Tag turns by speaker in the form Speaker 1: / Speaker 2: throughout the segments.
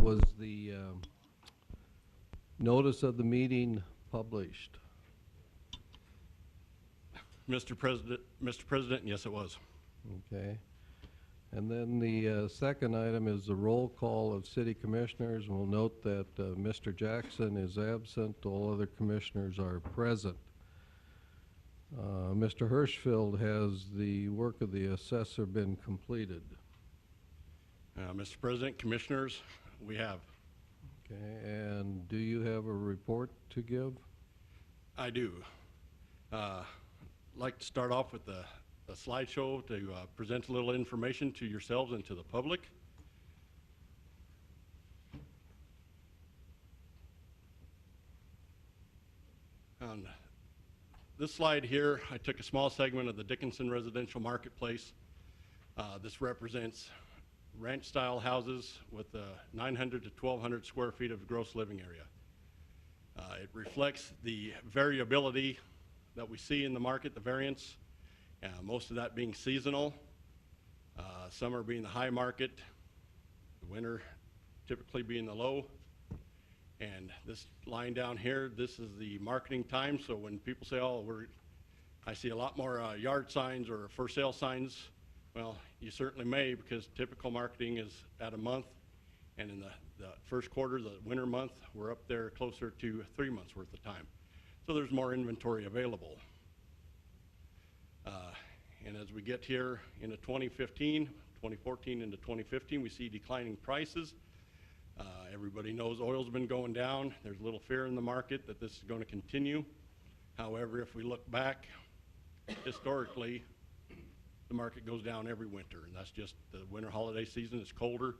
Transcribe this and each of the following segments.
Speaker 1: Was the notice of the meeting published?
Speaker 2: Mr. President, yes, it was.
Speaker 1: Okay. And then the second item is the roll call of city commissioners. We'll note that Mr. Jackson is absent. All other commissioners are present. Mr. Hirschfeld, has the work of the assessor been completed?
Speaker 2: Mr. President, commissioners, we have.
Speaker 1: Okay, and do you have a report to give?
Speaker 2: I do. I'd like to start off with a slideshow to present a little information to yourselves and to the public. On this slide here, I took a small segment of the Dickinson residential marketplace. This represents ranch-style houses with 900 to 1,200 square feet of gross living area. It reflects the variability that we see in the market, the variance, most of that being seasonal, summer being the high market, the winter typically being the low. And this line down here, this is the marketing time. So when people say, oh, I see a lot more yard signs or for sale signs, well, you certainly may, because typical marketing is at a month. And in the first quarter, the winter month, we're up there closer to 3 months worth of time. So there's more inventory available. And as we get here into 2014 into 2015, we see declining prices. Everybody knows oil's been going down. There's a little fear in the market that this is going to continue. However, if we look back historically, the market goes down every winter, and that's just the winter holiday season. It's colder.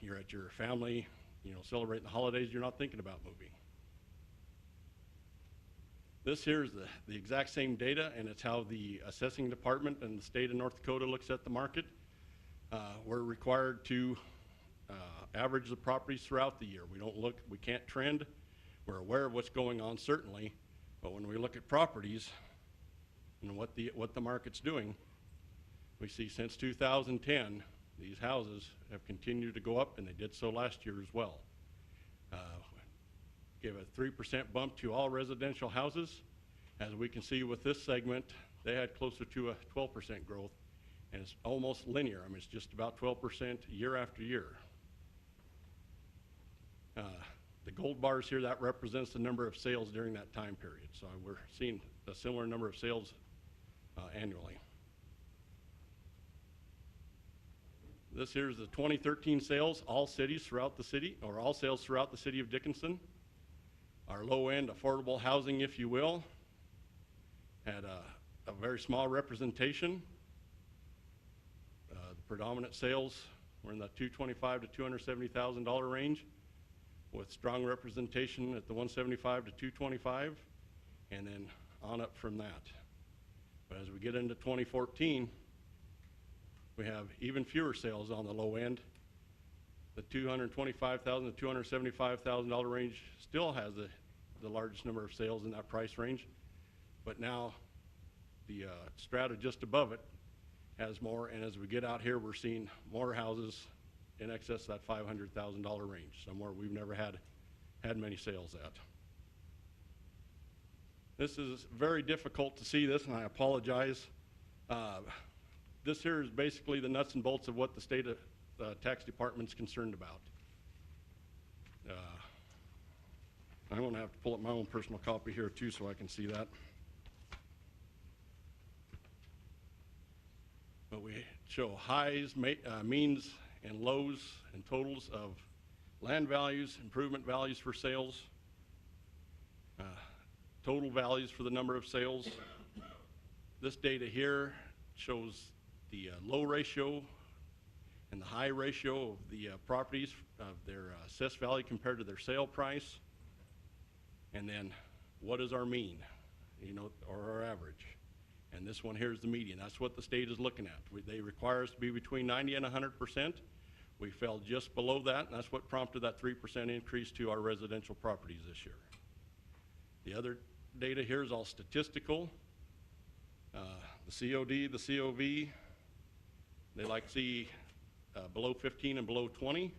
Speaker 2: You're at your family, celebrating the holidays. You're not thinking about moving. This here is the exact same data, and it's how the assessing department and the state of North Dakota looks at the market. We're required to average the properties throughout the year. We can't trend. We're aware of what's going on, certainly, but when we look at properties and what the market's doing, we see since 2010, these houses have continued to go up, and they did so last year as well. Give a 3% bump to all residential houses. As we can see with this segment, they had closer to a 12% growth, and it's almost linear. I mean, it's just about 12% year after year. The gold bars here, that represents the number of sales during that time period. So we're seeing a similar number of sales annually. This here's the 2013 sales, all cities throughout the city, or all sales throughout the city of Dickinson. Our low-end affordable housing, if you will, had a very small representation. The predominant sales were in the $225,000 to $270,000 range, with strong representation at the $175,000 to $225,000, and then on up from that. But as we get into 2014, we have even fewer sales on the low end. The $225,000 to $275,000 range still has the largest number of sales in that price range, but now the strata just above it has more, and as we get out here, we're seeing more houses in excess of that $500,000 range, somewhere we've never had many sales at. This is very difficult to see this, and I apologize. This here is basically the nuts and bolts of what the state tax department's concerned about. I'm going to have to pull up my own personal copy here too so I can see that. But we show highs, means, and lows and totals of land values, improvement values for sales, total values for the number of sales. This data here shows the low ratio and the high ratio of the properties of their assessed value compared to their sale price. And then what is our mean, or our average? And this one here is the median. That's what the state is looking at. They require us to be between 90 and 100%. We fell just below that, and that's what prompted that 3% increase to our residential properties this year. The other data here is all statistical. The COD, the COV, they like to see below 15 and below 20.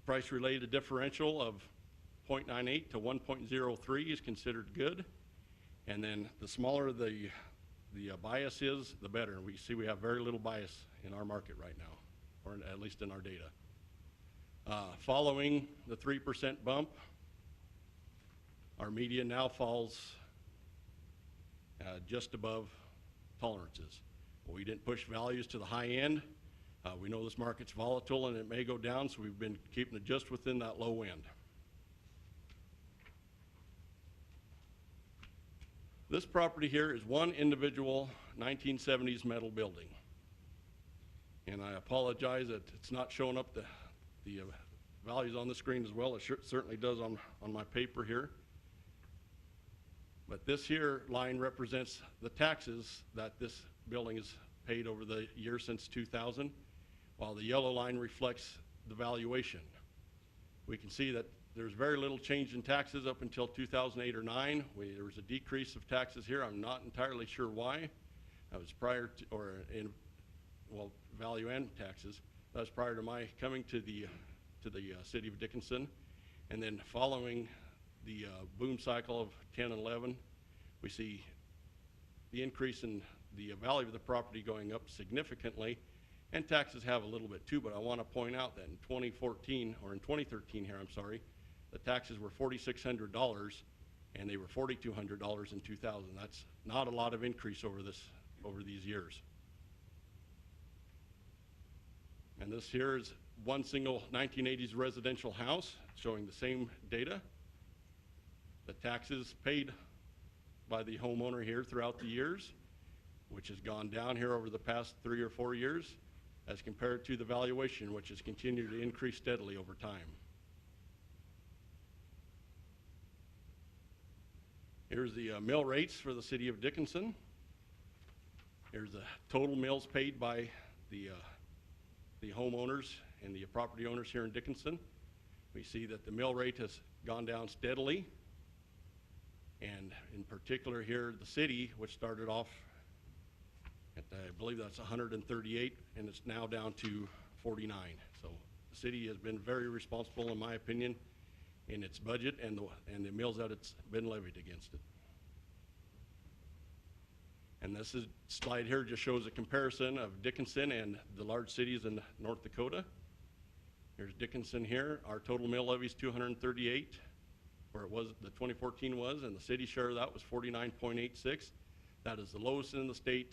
Speaker 2: Price-related differential of 0.98 to 1.03 is considered good. And then the smaller the bias is, the better. We see we have very little bias in our market right now, or at least in our data. Following the 3% bump, our median now falls just above tolerances. We didn't push values to the high end. We know this market's volatile and it may go down, so we've been keeping it just within that low end. This property here is one individual 1970s metal building. And I apologize that it's not showing up the values on the screen as well. It certainly does on my paper here. But this here line represents the taxes that this building has paid over the year since 2000, while the yellow line reflects the valuation. We can see that there's very little change in taxes up until 2008 or 9. There was a decrease of taxes here. I'm not entirely sure why. That was prior to, well, value and taxes. That was prior to my coming to the city of Dickinson. And then following the boom cycle of 10 and 11, we see the increase in the value of the property going up significantly, and taxes have a little bit too, but I want to point out that in 2013 here, I'm sorry, the taxes were $4,600 and they were $4,200 in 2000. That's not a lot of increase over these years. And this here is one single 1980s residential house showing the same data. The taxes paid by the homeowner here throughout the years, which has gone down here over the past 3 or 4 years, as compared to the valuation, which has continued to increase steadily over time. Here's the mill rates for the city of Dickinson. Here's the total mills paid by the homeowners and the property owners here in Dickinson. We see that the mill rate has gone down steadily, and in particular here, the city, which started off at, I believe that's 138, and it's now down to 49. So the city has been very responsible, in my opinion, in its budget and the mills that it's been levied against it. And this slide here just shows a comparison of Dickinson and the large cities in North Dakota. Here's Dickinson here. Our total mill levy is 238, where it was, the 2014 was, and the city share of that was 49.86. That is the lowest in the state,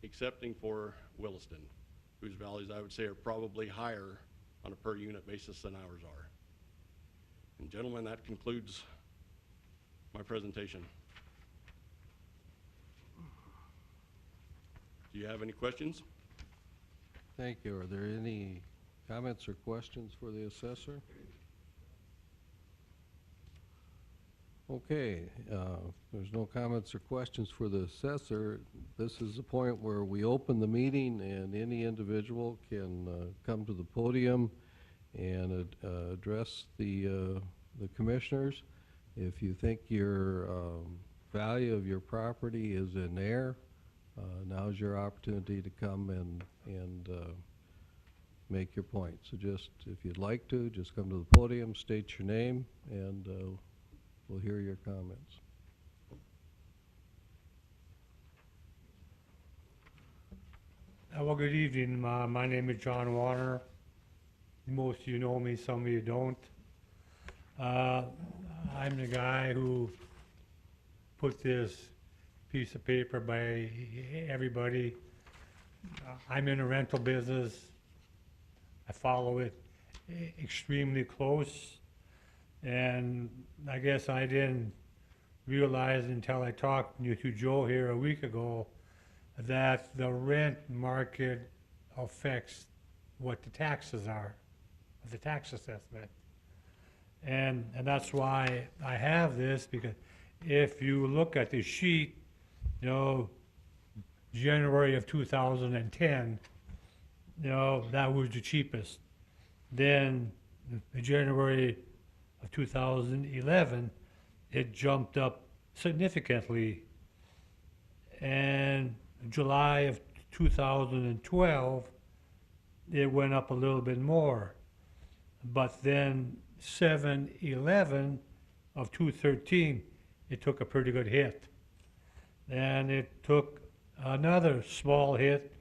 Speaker 2: excepting for Williston, whose values I would say are probably higher on a per unit basis than ours are. And gentlemen, that concludes my presentation. Do you have any questions?
Speaker 1: Thank you. Are there any comments or questions for the assessor? Okay, there's no comments or questions for the assessor. This is the point where we open the meeting and any individual can come to the podium and address the commissioners. If you think your value of your property is in error, now's your opportunity to come and make your point. So just, if you'd like to, just come to the podium, state your name, and we'll hear your comments.
Speaker 3: Well, good evening. My name is John Warner. Most of you know me, some of you don't. I'm the guy who put this piece of paper by everybody. I'm in a rental business. I follow it extremely close. And I guess I didn't realize until I talked to Joe here a week ago that the rent market affects what the taxes are, the tax assessment. And that's why I have this, because if you look at the sheet, you know, January of 2010, you know, that was the cheapest. Then the January of 2011, it jumped up significantly. And July of 2012, it went up a little bit more. But then 7/11 of 2/13, it took a pretty good hit. And it took another small hit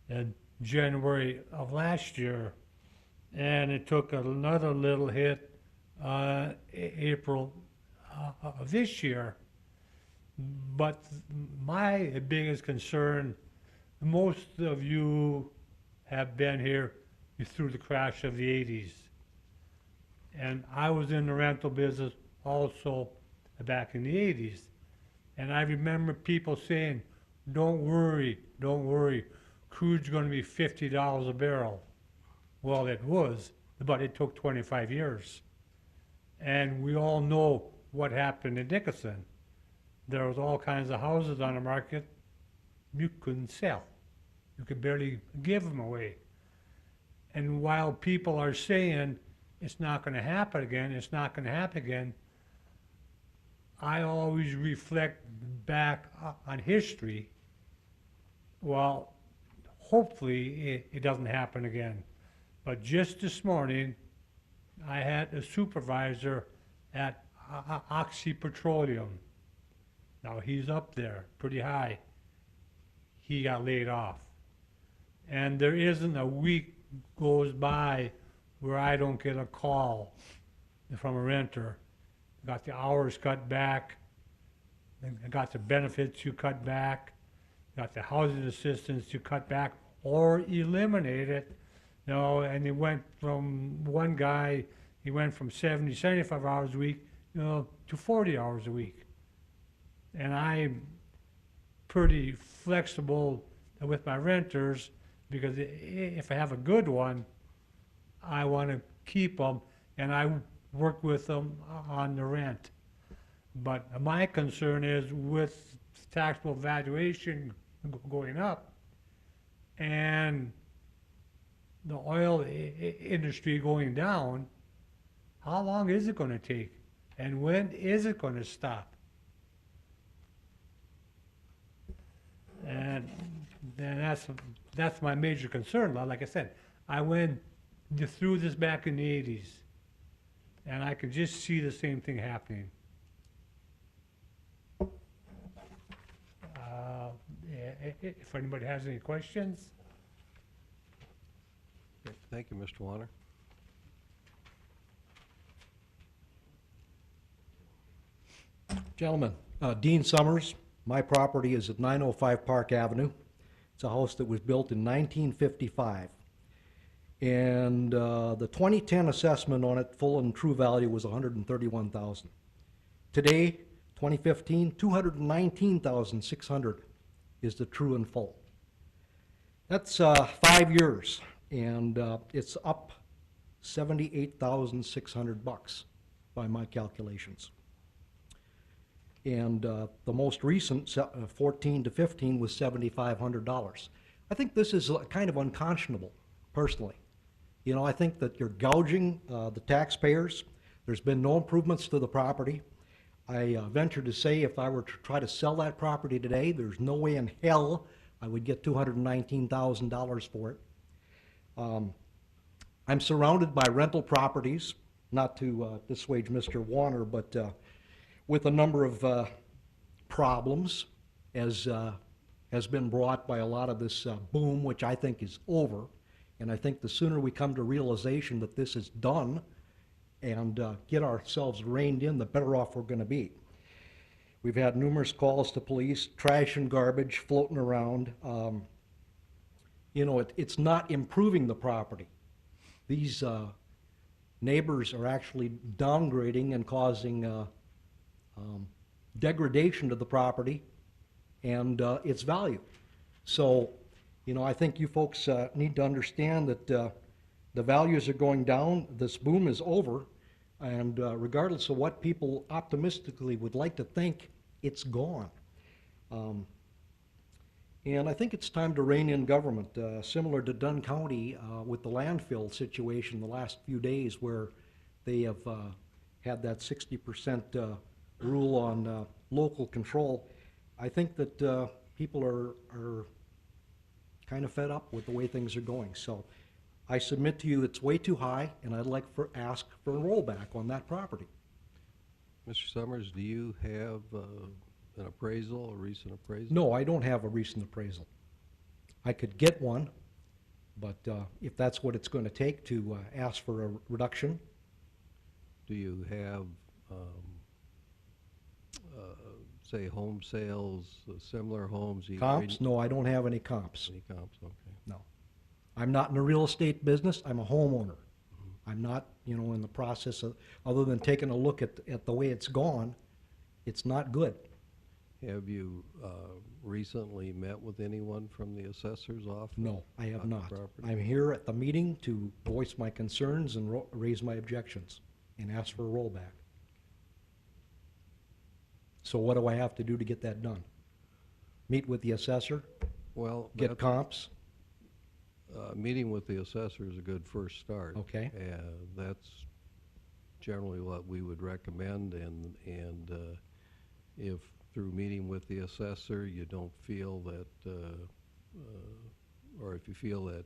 Speaker 3: in January of last year. And it took another little hit April of this year. But my biggest concern, most of you have been here through the crash of the 80s. And I was in the rental business also back in the 80s. And I remember people saying, don't worry, crude's going to be $50 a barrel. Well, it was, but it took 25 years. And we all know what happened in Dickinson. There was all kinds of houses on the market you couldn't sell. You could barely give them away. And while people are saying it's not going to happen again, I always reflect back on history. Well, hopefully it doesn't happen again. But just this morning, I had a supervisor at Oxy Petroleum. Now he's up there pretty high. He got laid off. And there isn't a week goes by where I don't get a call from a renter. Got the hours cut back, and got the benefits you cut back, got the housing assistance you cut back or eliminate it. You know, and it went from one guy, he went from 70, 75 hours a week, to 40 hours a week. And I'm pretty flexible with my renters because if I have a good one, I want to keep them and I work with them on the rent. But my concern is with taxable valuation going up and the oil industry going down, how long is it going to take? And when is it going to stop? And that's my major concern. Like I said, I went through this back in the 80s, and I could just see the same thing happening. If anybody has any questions?
Speaker 1: Okay, thank you, Mr. Warner.
Speaker 4: Gentlemen, Dean Summers, my property is at 905 Park Avenue. It's a house that was built in 1955. And the 2010 assessment on it, full and true value, was $131,000. Today, 2015, $219,600 is the true and full. That's 5 years, and it's up $78,600 by my calculations. And the most recent, 14 to 15, was $7,500. I think this is kind of unconscionable, personally. You know, I think that you're gouging the taxpayers. There's been no improvements to the property. I venture to say if I were to try to sell that property today, there's no way in hell I would get $219,000 for it. I'm surrounded by rental properties, not to dissuade Mr. Warner, but with a number of problems, as has been brought by a lot of this boom, which I think is over. And I think the sooner we come to realization that this is done and get ourselves reined in, the better off we're going to be. We've had numerous calls to police, trash and garbage floating around. You know, it's not improving the property. These neighbors are actually downgrading and causing degradation to the property and its value. So, you know, I think you folks need to understand that the values are going down, this boom is over, and regardless of what people optimistically would like to think, it's gone. And I think it's time to rein in government, similar to Dunn County with the landfill situation the last few days, where they have had that 60% rule on local control. I think that people are kind of fed up with the way things are going. So I submit to you it's way too high, and I'd like ask for a rollback on that property.
Speaker 1: Mr. Summers, do you have an appraisal, a recent appraisal?
Speaker 4: No, I don't have a recent appraisal. I could get one, but if that's what it's going to take to ask for a reduction,
Speaker 1: Do you have, say, home sales, similar homes? either
Speaker 4: comps? No, I don't have any comps.
Speaker 1: Any comps, okay.
Speaker 4: No. I'm not in the real estate business, I'm a homeowner. I'm not, in the process of, other than taking a look at the way it's gone, it's not good.
Speaker 1: Have you recently met with anyone from the assessor's office?
Speaker 4: No, I have
Speaker 1: about the
Speaker 4: not.
Speaker 1: property?
Speaker 4: I'm here at the meeting to voice my concerns and raise my objections and ask for a rollback. So what do I have to do to get that done? Meet with the assessor,
Speaker 1: Well,
Speaker 4: get comps?
Speaker 1: meeting with the assessor is a good first start.
Speaker 4: Okay.
Speaker 1: And that's generally what we would recommend, and if through meeting with the assessor, you don't feel that, or if you feel that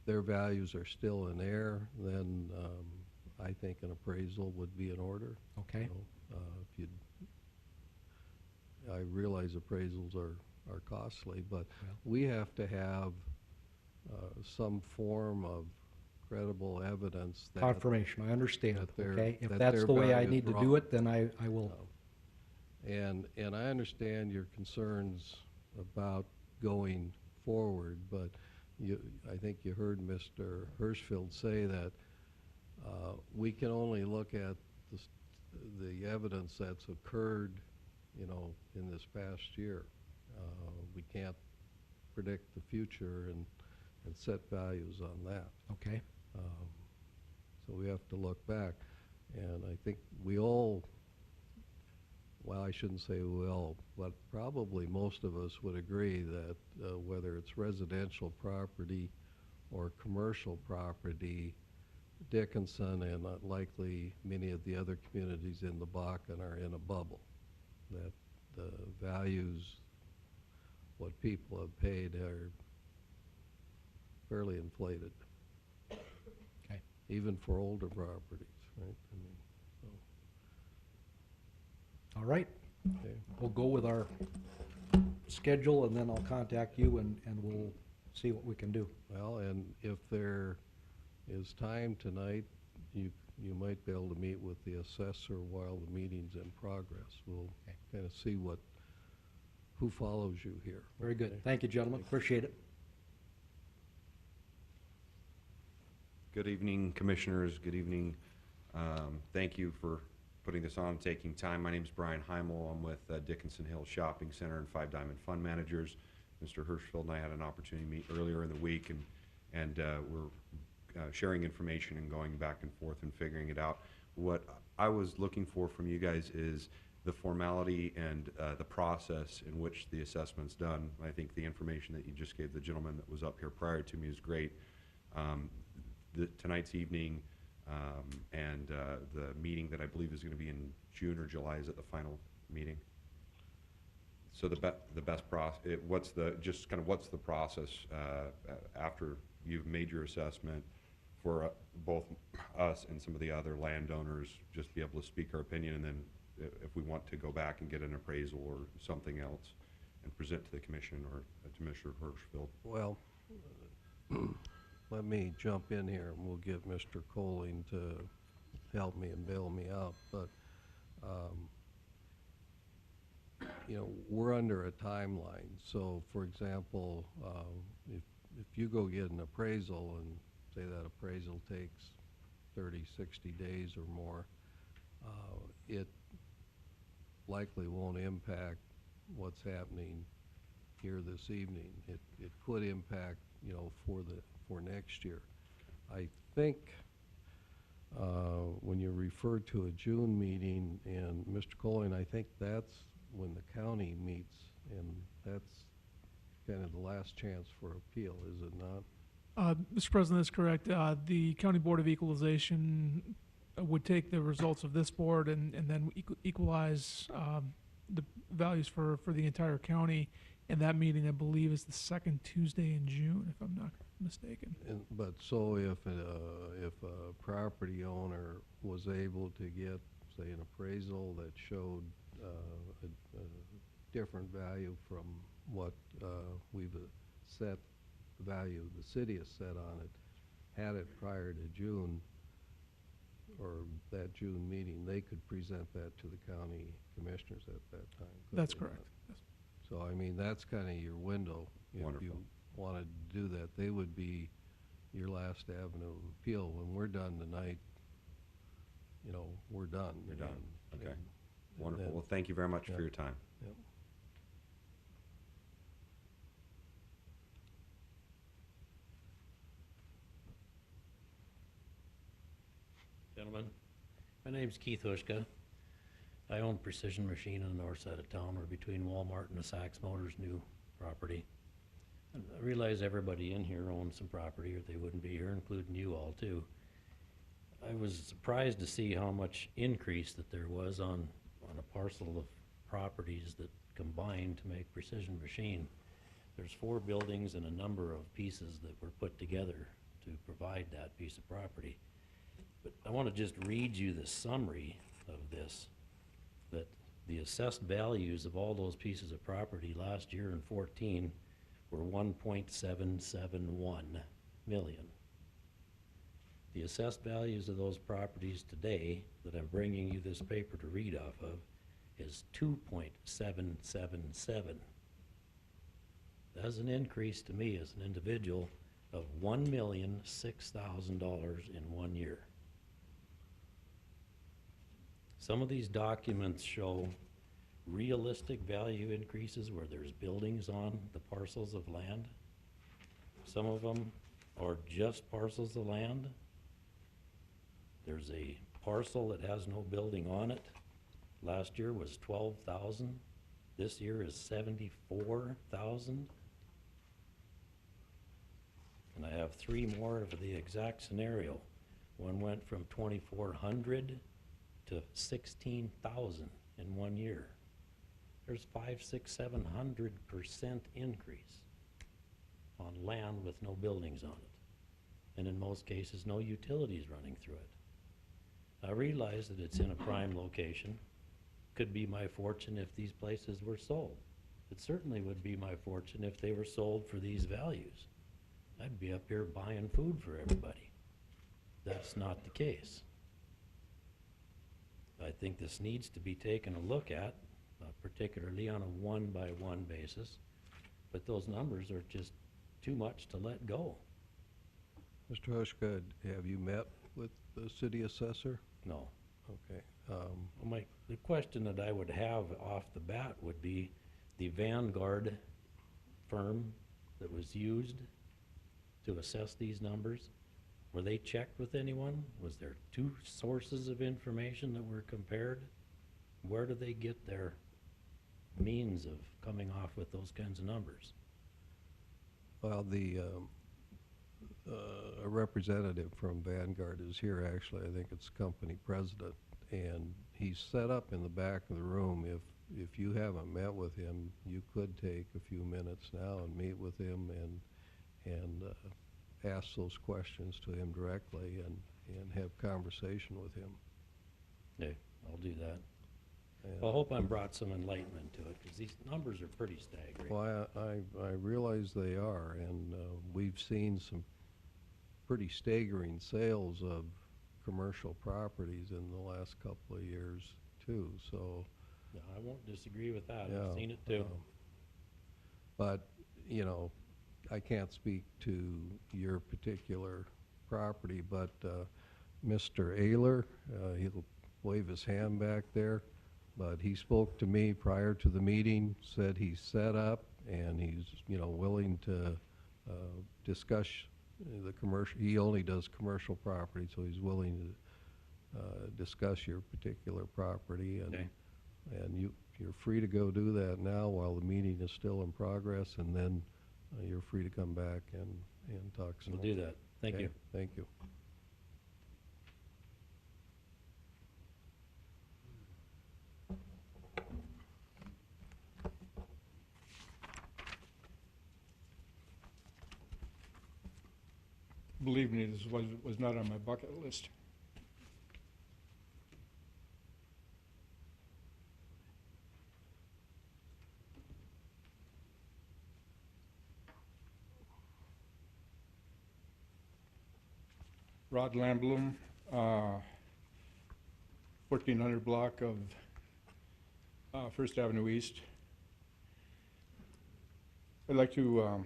Speaker 1: their values are still in error, then I think an appraisal would be in order.
Speaker 4: Okay.
Speaker 1: You know, if you'd, I realize appraisals are costly, but
Speaker 4: Well.
Speaker 1: we have to have some form of credible evidence that.
Speaker 4: Confirmation, I understand,
Speaker 1: that their-
Speaker 4: okay? If
Speaker 1: that
Speaker 4: that's
Speaker 1: their
Speaker 4: the way I
Speaker 1: value is
Speaker 4: need to do
Speaker 1: wrong.
Speaker 4: it, then I will,
Speaker 1: And I understand your concerns about going forward, but I think you heard Mr. Hirschfeld say that we can only look at the evidence that's occurred, in this past year. We can't predict the future and set values on that.
Speaker 4: okay?
Speaker 1: So we have to look back. And I think we all, well, I shouldn't say we all, but probably most of us would agree that whether it's residential property or commercial property, Dickinson and likely many of the other communities in the Bakken are in a bubble. That the values, what people have paid, are fairly inflated.
Speaker 4: Okay.
Speaker 1: Even for older properties, right? I mean,
Speaker 4: All right,
Speaker 1: okay.
Speaker 4: we'll go with our schedule, and then I'll contact you, and we'll see what we can do.
Speaker 1: Well, and if there is time tonight, you might be able to meet with the assessor while the meeting's in progress. We'll
Speaker 4: Okay.
Speaker 1: kind of see who follows you here.
Speaker 4: Very good.
Speaker 1: Okay?
Speaker 4: Thank you, gentlemen, appreciate it.
Speaker 5: Good evening, Commissioners. Good evening. Thank you for putting this on, taking time. My name is Brian Heimel. I'm with Dickinson Hill Shopping Center and Five Diamond Fund Managers. Mr. Hirschfeld and I had an opportunity to meet earlier in the week, and we're sharing information and going back and forth and figuring it out. What I was looking for from you guys is the formality and the process in which the assessment's done. I think the information that you just gave the gentleman that was up here prior to me is great. Tonight's evening and the meeting that I believe is going to be in June or July, is it the final meeting? So the best process, what's the process after you've made your assessment for both us and some of the other landowners, just be able to speak our opinion, and then if we want to go back and get an appraisal or something else and present to the commission or to Mr. Hirschfeld?
Speaker 1: Well, let me jump in here, and we'll get Mr. Colling to help me and bail me out. But, we're under a timeline. So, for example, if you go get an appraisal and say that appraisal takes 30, 60 days or more, it likely won't impact what's happening here this evening. It could impact, for next year. I think when you refer to a June meeting, and Mr. Colling, I think that's when the county meets, and that's kind of the last chance for appeal, is it not?
Speaker 6: Mr. President, that's correct. The County Board of Equalization would take the results of this board and then equalize the values for the entire county. And that meeting, I believe, is the second Tuesday in June, if I'm not mistaken.
Speaker 1: But so if a property owner was able to get, say, an appraisal that showed a different value from what we've set, the value the city has set on it, had it prior to June, or that June meeting, they could present that to the county commissioners at that time. could
Speaker 6: That's
Speaker 1: they
Speaker 6: correct.
Speaker 1: not?
Speaker 6: Yes.
Speaker 1: So, I mean, that's kind of your window. If
Speaker 5: Wonderful.
Speaker 1: you wanted to do that, they would be your last avenue of appeal. When we're done tonight, you know, we're done.
Speaker 5: You're done.
Speaker 1: And-
Speaker 5: Okay.
Speaker 1: and
Speaker 5: Wonderful.
Speaker 1: then-
Speaker 5: Well, thank you very much
Speaker 1: Yeah.
Speaker 5: for your time.
Speaker 1: Yep.
Speaker 7: Gentlemen, my name's Keith Hushka. I own Precision Machine on the north side of town. We're between Walmart and the Saks Motors new property. And I realize everybody in here owns some property or they wouldn't be here, including you all too. I was surprised to see how much increase that there was on a parcel of properties that combined to make Precision Machine. There's 4 buildings and a number of pieces that were put together to provide that piece of property. But I want to just read you the summary of this, that the assessed values of all those pieces of property last year in 14 were 1.771 million. The assessed values of those properties today that I'm bringing you this paper to read off of is 2.777. That's an increase to me as an individual of $1,006,000 in 1 year. Some of these documents show realistic value increases where there's buildings on the parcels of land. Some of them are just parcels of land. There's a parcel that has no building on it. Last year was 12,000. This year is 74,000. And I have 3 more of the exact scenario. One went from 2,400 to 16,000 in 1 year. There's 500, 600, 700% increase on land with no buildings on it. And in most cases, no utilities running through it. I realize that it's in a prime location. Could be my fortune if these places were sold. It certainly would be my fortune if they were sold for these values. I'd be up here buying food for everybody. That's not the case. I think this needs to be taken a look at, particularly on a one-by-one basis, but those numbers are just too much to let go.
Speaker 1: Mr. Hushka, have you met with the city assessor?
Speaker 7: No.
Speaker 1: Okay.
Speaker 7: The question that I would have off the bat would be the Vanguard firm that was used to assess these numbers. Were they checked with anyone? Was there 2 sources of information that were compared? Where do they get their means of coming off with those kinds of numbers?
Speaker 1: Well, a representative from Vanguard is here, actually. I think it's company president. And he's set up in the back of the room. If you haven't met with him, you could take a few minutes now and meet with him and ask those questions to him directly and have conversation with him.
Speaker 7: Okay, I'll do that.
Speaker 1: And-
Speaker 7: Well, I hope I'm brought some enlightenment to it, because these numbers are pretty staggering.
Speaker 1: Well, I realize they are, and we've seen some pretty staggering sales of commercial properties in the last couple of years, too, so.
Speaker 7: Yeah, I won't disagree with that.
Speaker 1: Yeah,
Speaker 7: I've seen it too.
Speaker 1: But, you know, I can't speak to your particular property, but Mr. Ayler, he'll wave his hand back there, but he spoke to me prior to the meeting, said he's set up, and he's, you know, willing to discuss the commercial. He only does commercial property, so he's willing to discuss your particular property.
Speaker 7: Okay.
Speaker 1: And you're free to go do that now while the meeting is still in progress, and then you're free to come back and talk some
Speaker 7: We'll
Speaker 1: more.
Speaker 7: do that. Thank
Speaker 1: Okay?
Speaker 7: you.
Speaker 1: Thank you.
Speaker 8: believe me, this was not on my bucket list. Rod Lamblum, 1400 block of First Avenue East. I'd like to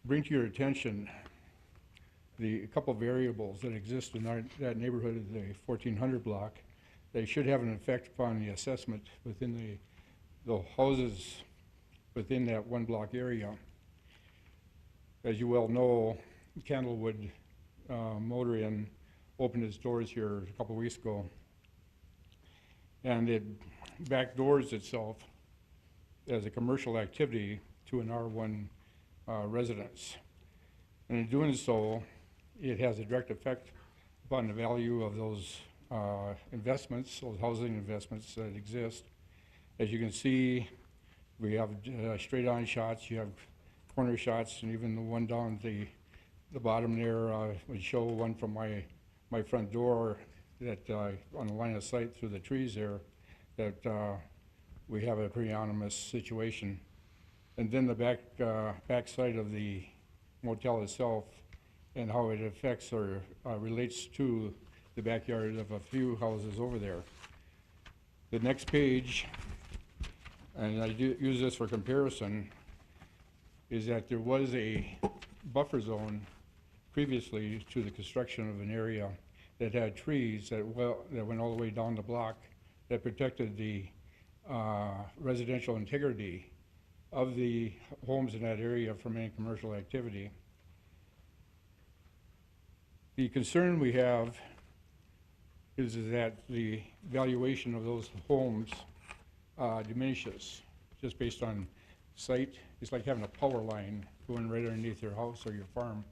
Speaker 8: bring to your attention a couple variables that exist in that neighborhood of the 1400 block. They should have an effect upon the assessment within the houses within that one block area. As you well know, Candlewood Motor Inn opened its doors here a couple weeks ago, and it backdoors itself as a commercial activity to an R1 residence. And in doing so, it has a direct effect upon the value of those investments, those housing investments that exist. As you can see, we have straight-on shots, you have corner shots, and even the one down the bottom there would show one from my front door that on the line of sight through the trees there, that we have a pretty ominous situation. And then the back side of the motel itself and how it affects or relates to the backyard of a few houses over there. The next page, and I do use this for comparison, is that there was a buffer zone previously to the construction of an area that had trees that went all the way down the block that protected the residential integrity of the homes in that area from any commercial activity. The concern we have is that the valuation of those homes diminishes just based on site. It's like having a power line going right underneath your house or your farm.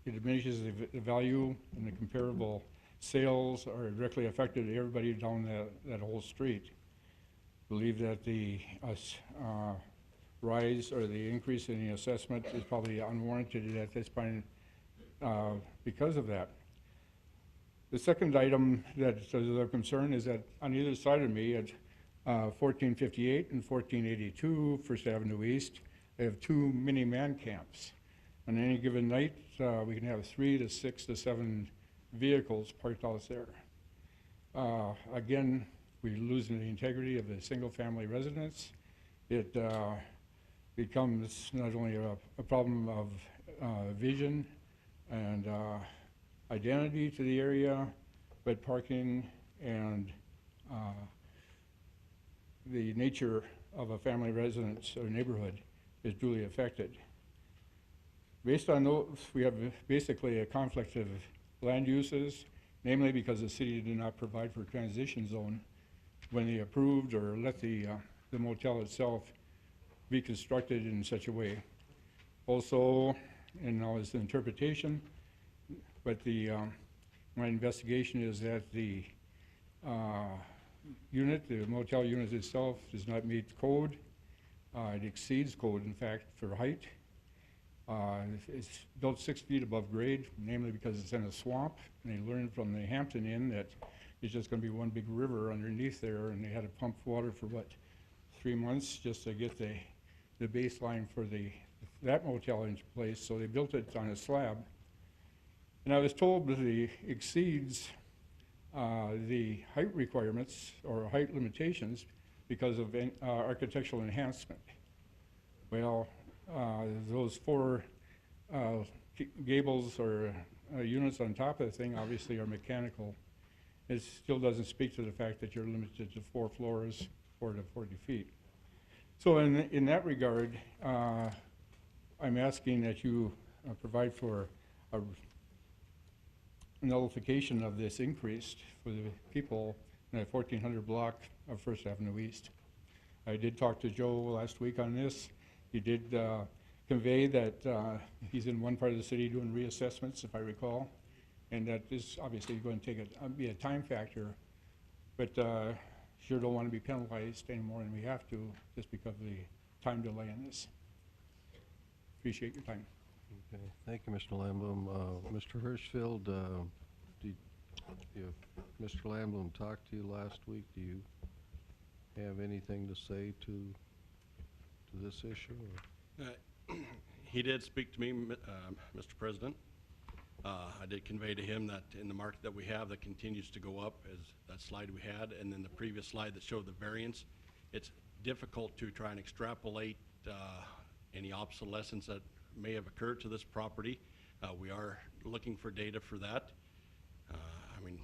Speaker 8: It diminishes the value, and the comparable sales are directly affected to everybody down that whole street. Believe that the rise or the increase in the assessment is probably unwarranted at this point because of that. The second item that is of concern is that on either side of me at 1458 and 1482 First Avenue East, they have two mini man camps. On any given night, we can have 3 to 6 to 7 vehicles parked out there. Again, we're losing the integrity of the single-family residence. It becomes not only a problem of vision and identity to the area, but parking and the nature of a family residence or neighborhood is duly affected. Based on those, we have basically a conflict of land uses, namely because the city did not provide for a transition zone when they approved or let the motel itself be constructed in such a way. Also, and now is the interpretation, but my investigation is that the motel unit itself does not meet code. It exceeds code, in fact, for height. It's built 6 feet above grade, namely because it's in a swamp. And they learned from the Hampton Inn that it's just going to be one big river underneath there, and they had to pump water for, 3 months just to get the baseline for that motel into place. So they built it on a slab. And I was told that it exceeds the height requirements or height limitations because of architectural enhancement. Well, those 4 gables or units on top of the thing obviously are mechanical. It still doesn't speak to the fact that you're limited to 4 floors, 4 to 40 feet. So in that regard, I'm asking that you provide for a nullification of this increase for the people in that 1400 block of First Avenue East. I did talk to Joe last week on this. He did convey that he's in one part of the city doing reassessments, if I recall, and that is obviously going to be a time factor, but sure don't want to be penalized any more than we have to just because of the time delay in this. Appreciate your time.
Speaker 1: Okay, thank you, Mr. Lamblum. Mr. Hirschfield, if Mr. Lamblum talked to you last week, do you have anything to say to this issue?
Speaker 2: He did speak to me, Mr. President. I did convey to him that in the market that we have that continues to go up, as that slide we had, and then the previous slide that showed the variance, it's difficult to try and extrapolate any obsolescence that may have occurred to this property. We are looking for data for that. I mean,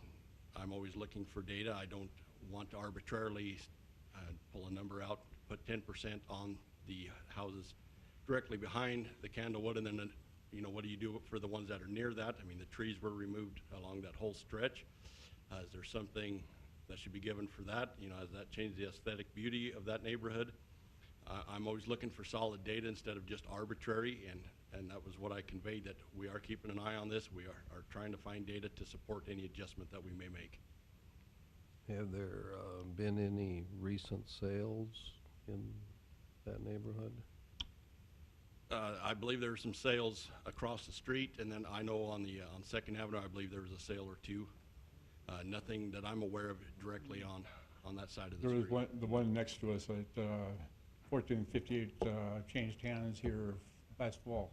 Speaker 2: I'm always looking for data. I don't want to arbitrarily pull a number out, put 10% on the houses directly behind the Candlewood, and then, you know, what do you do for the ones that are near that? I mean, the trees were removed along that whole stretch. Is there something that should be given for that? You know, has that changed the aesthetic beauty of that neighborhood? I'm always looking for solid data instead of just arbitrary, and that was what I conveyed, that we are keeping an eye on this. We are trying to find data to support any adjustment that we may make.
Speaker 1: Have there been any recent sales in that neighborhood?
Speaker 2: I believe there were some sales across the street, and then I know on the on Second Avenue, I believe there was a sale or two. Nothing that I'm aware of directly on that side of the
Speaker 8: There
Speaker 2: street.
Speaker 8: was the one next to us at 1458 changed hands here last fall.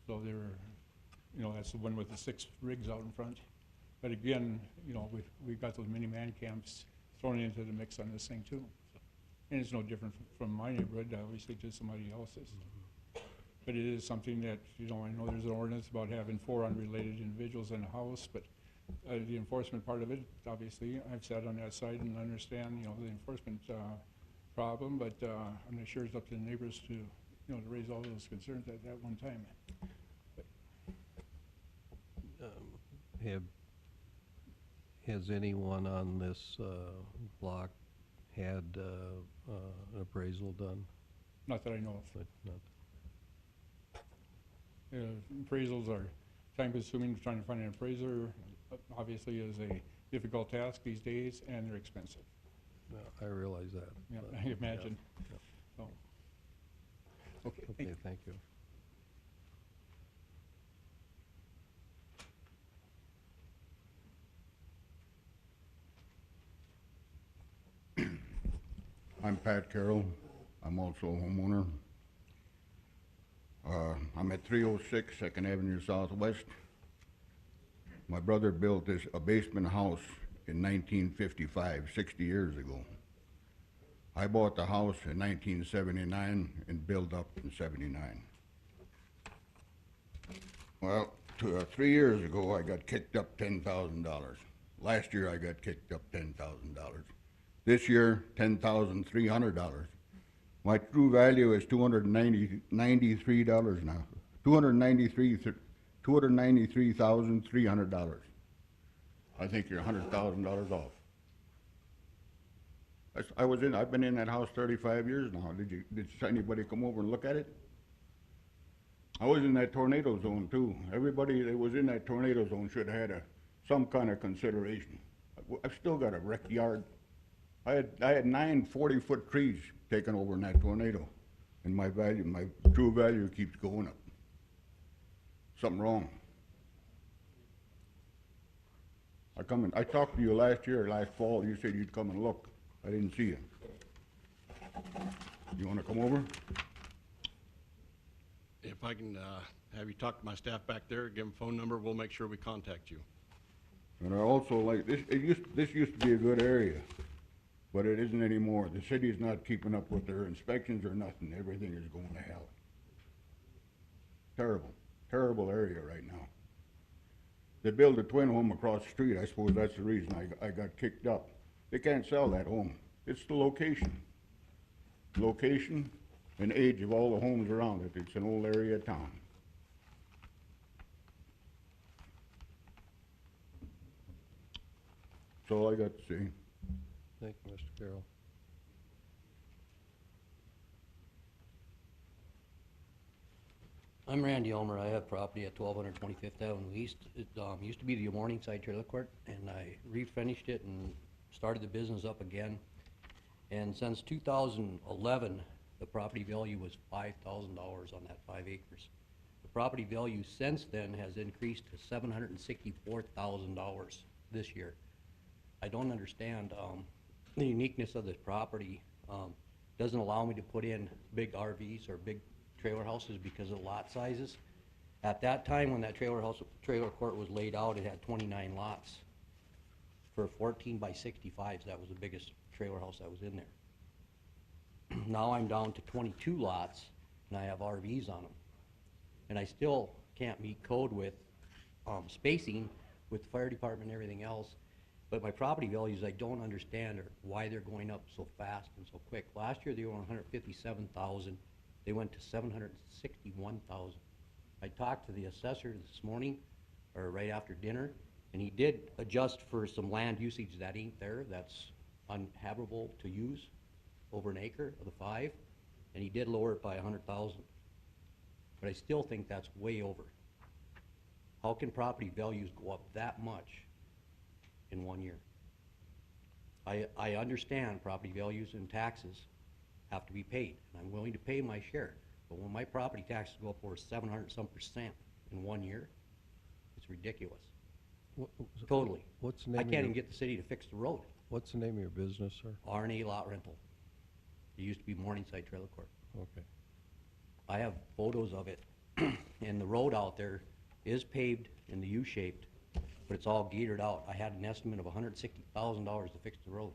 Speaker 8: So they were, you know, that's the one with the 6 rigs out in front. But again, you know, we got those mini man camps thrown into the mix on this thing too. So, and it's no different from my neighborhood, obviously, to somebody else's. But it is something that, you know, I know there's an ordinance about having 4 unrelated individuals in a house, but the enforcement part of it, obviously, I've sat on that side and understand, you know, the enforcement problem, but I'm not sure it's up to the neighbors to, you know, to raise all those concerns at that one time.
Speaker 1: Has anyone on this block had an appraisal done?
Speaker 8: Not that I know of.
Speaker 1: But not.
Speaker 8: Appraisals are time-consuming. Trying to find an appraiser, obviously, is a difficult task these days, and they're expensive.
Speaker 1: No, I realize that.
Speaker 8: Yeah,
Speaker 1: but,
Speaker 8: I imagine.
Speaker 1: yeah.
Speaker 8: So, okay,
Speaker 1: Okay, thank you.
Speaker 9: I'm Pat Carroll. I'm also a homeowner. I'm at 306 Second Avenue Southwest. My brother built a basement house in 1955, 60 years ago. I bought the house in 1979 and built up in 79. Well, 3 years ago, I got kicked up $10,000. Last year, I got kicked up $10,000. This year, $10,300. My true value is $293 now. $293,300. I think you're $100,000 off. I've been in that house 35 years now. Did anybody come over and look at it? I was in that tornado zone too. Everybody that was in that tornado zone should have had some kind of consideration. I've still got a wreck yard. I had 9 40-foot trees taken over in that tornado, and my true value keeps going up. Something wrong. I talked to you last fall. You said you'd come and look. I didn't see you. You want to come over?
Speaker 2: If I can have you talk to my staff back there, give them a phone number, we'll make sure we contact you.
Speaker 9: And I also like this. This used to be a good area, but it isn't anymore. The city's not keeping up with their inspections or nothing. Everything is going to hell. Terrible, terrible area right now. They built a twin home across the street. I suppose that's the reason I got kicked up. They can't sell that home. It's the location. Location and age of all the homes around it. It's an old area of town. That's all I got to say.
Speaker 1: Thank you, Mr. Carroll.
Speaker 10: I'm Randy Ulmer. I have property at 1200 25th Avenue East. It used to be the Morningside Trailer Court, and I refinished it and started the business up again. And since 2011, the property value was $5,000 on that 5 acres. property value since then has increased to $764,000 this year. I don't understand, the uniqueness of this property. Doesn't allow me to put in big RVs or big trailer houses because of lot sizes. At that time, when that trailer court was laid out, it had 29 lots. For 14 by 65s, that was the biggest trailer house that was in there. Now I'm down to 22 lots, and I have RVs on them. And I still can't meet code with spacing with the fire department and everything else. But my property values, I don't understand why they're going up so fast and so quick. Last year, they were 157,000. They went to 761,000. I talked to the assessor this morning, or right after dinner, and he did adjust for some land usage that ain't there, that's uninhabitable to use, over an acre of the 5, and he did lower it by 100,000. But I still think that's way over. How can property values go up that much in 1 year? I understand property values and taxes have to be paid, and I'm willing to pay my share. But when my property taxes go up over 700-some% in 1 year, it's ridiculous. Totally.
Speaker 1: What's the
Speaker 10: I
Speaker 1: name of
Speaker 10: can't
Speaker 1: your,
Speaker 10: even get the city to fix the road.
Speaker 1: what's the name of your business, sir?
Speaker 10: R&A lot rental. It used to be Morningside Trailer Court.
Speaker 1: Okay.
Speaker 10: I have photos of it, and the road out there is paved in the U-shaped, but it's all gated out. I had an estimate of $160,000 to fix the road.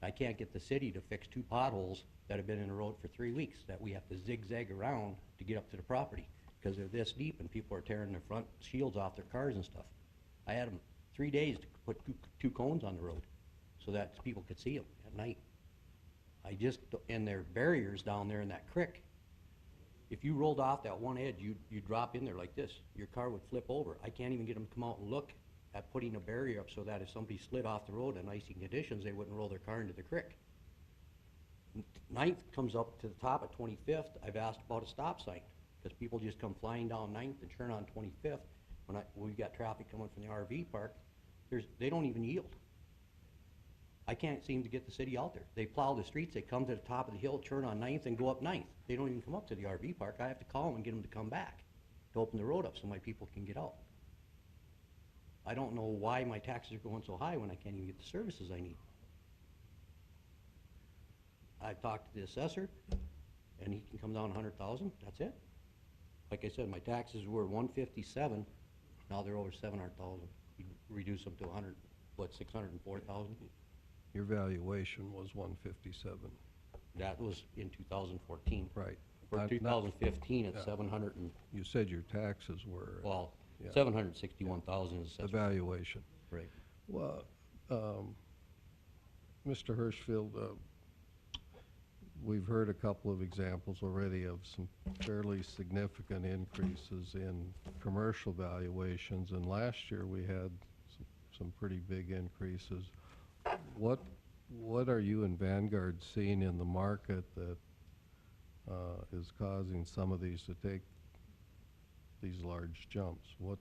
Speaker 10: I can't get the city to fix 2 potholes that have been in the road for 3 weeks that we have to zigzag around to get up to the property, because they're this deep and people are tearing their front shields off their cars and stuff. I had them 3 days to put 2 cones on the road so that people could see them at night. And there are barriers down there in that creek. If you rolled off that one edge, you'd drop in there like this. Your car would flip over. I can't even get them to come out and look at putting a barrier up so that if somebody slid off the road in icy conditions, they wouldn't roll their car into the creek. 9th comes up to the top of 25th. I've asked about a stop sign, because people just come flying down 9th and turn on 25th. When we've got traffic coming from the RV park, they don't even yield. I can't seem to get the city out there. They plow the streets, they come to the top of the hill, turn on 9th, and go up 9th. They don't even come up to the RV park. I have to call them and get them to come back to open the road up so my people can get out. I don't know why my taxes are going so high when I can't even get the services I need. I've talked to the assessor, and he can come down 100,000, that's it. Like I said, my taxes were 157, now they're over 700,000. You reduce them to 604,000?
Speaker 1: Your valuation was 157.
Speaker 10: That was in 2014.
Speaker 1: Right.
Speaker 10: For
Speaker 1: Not-
Speaker 10: 2015, it's
Speaker 1: yeah.
Speaker 10: 700 and,
Speaker 1: You said your taxes were.
Speaker 10: well,
Speaker 1: Yeah.
Speaker 10: 761,000 is
Speaker 1: The
Speaker 10: assessed.
Speaker 1: valuation.
Speaker 10: Right.
Speaker 1: Well, Mr. Hirschfield, we've heard a couple of examples already of some fairly significant increases in commercial valuations, and last year we had some pretty big increases. What are you and Vanguard seeing in the market that is causing some of these to take these large jumps? What?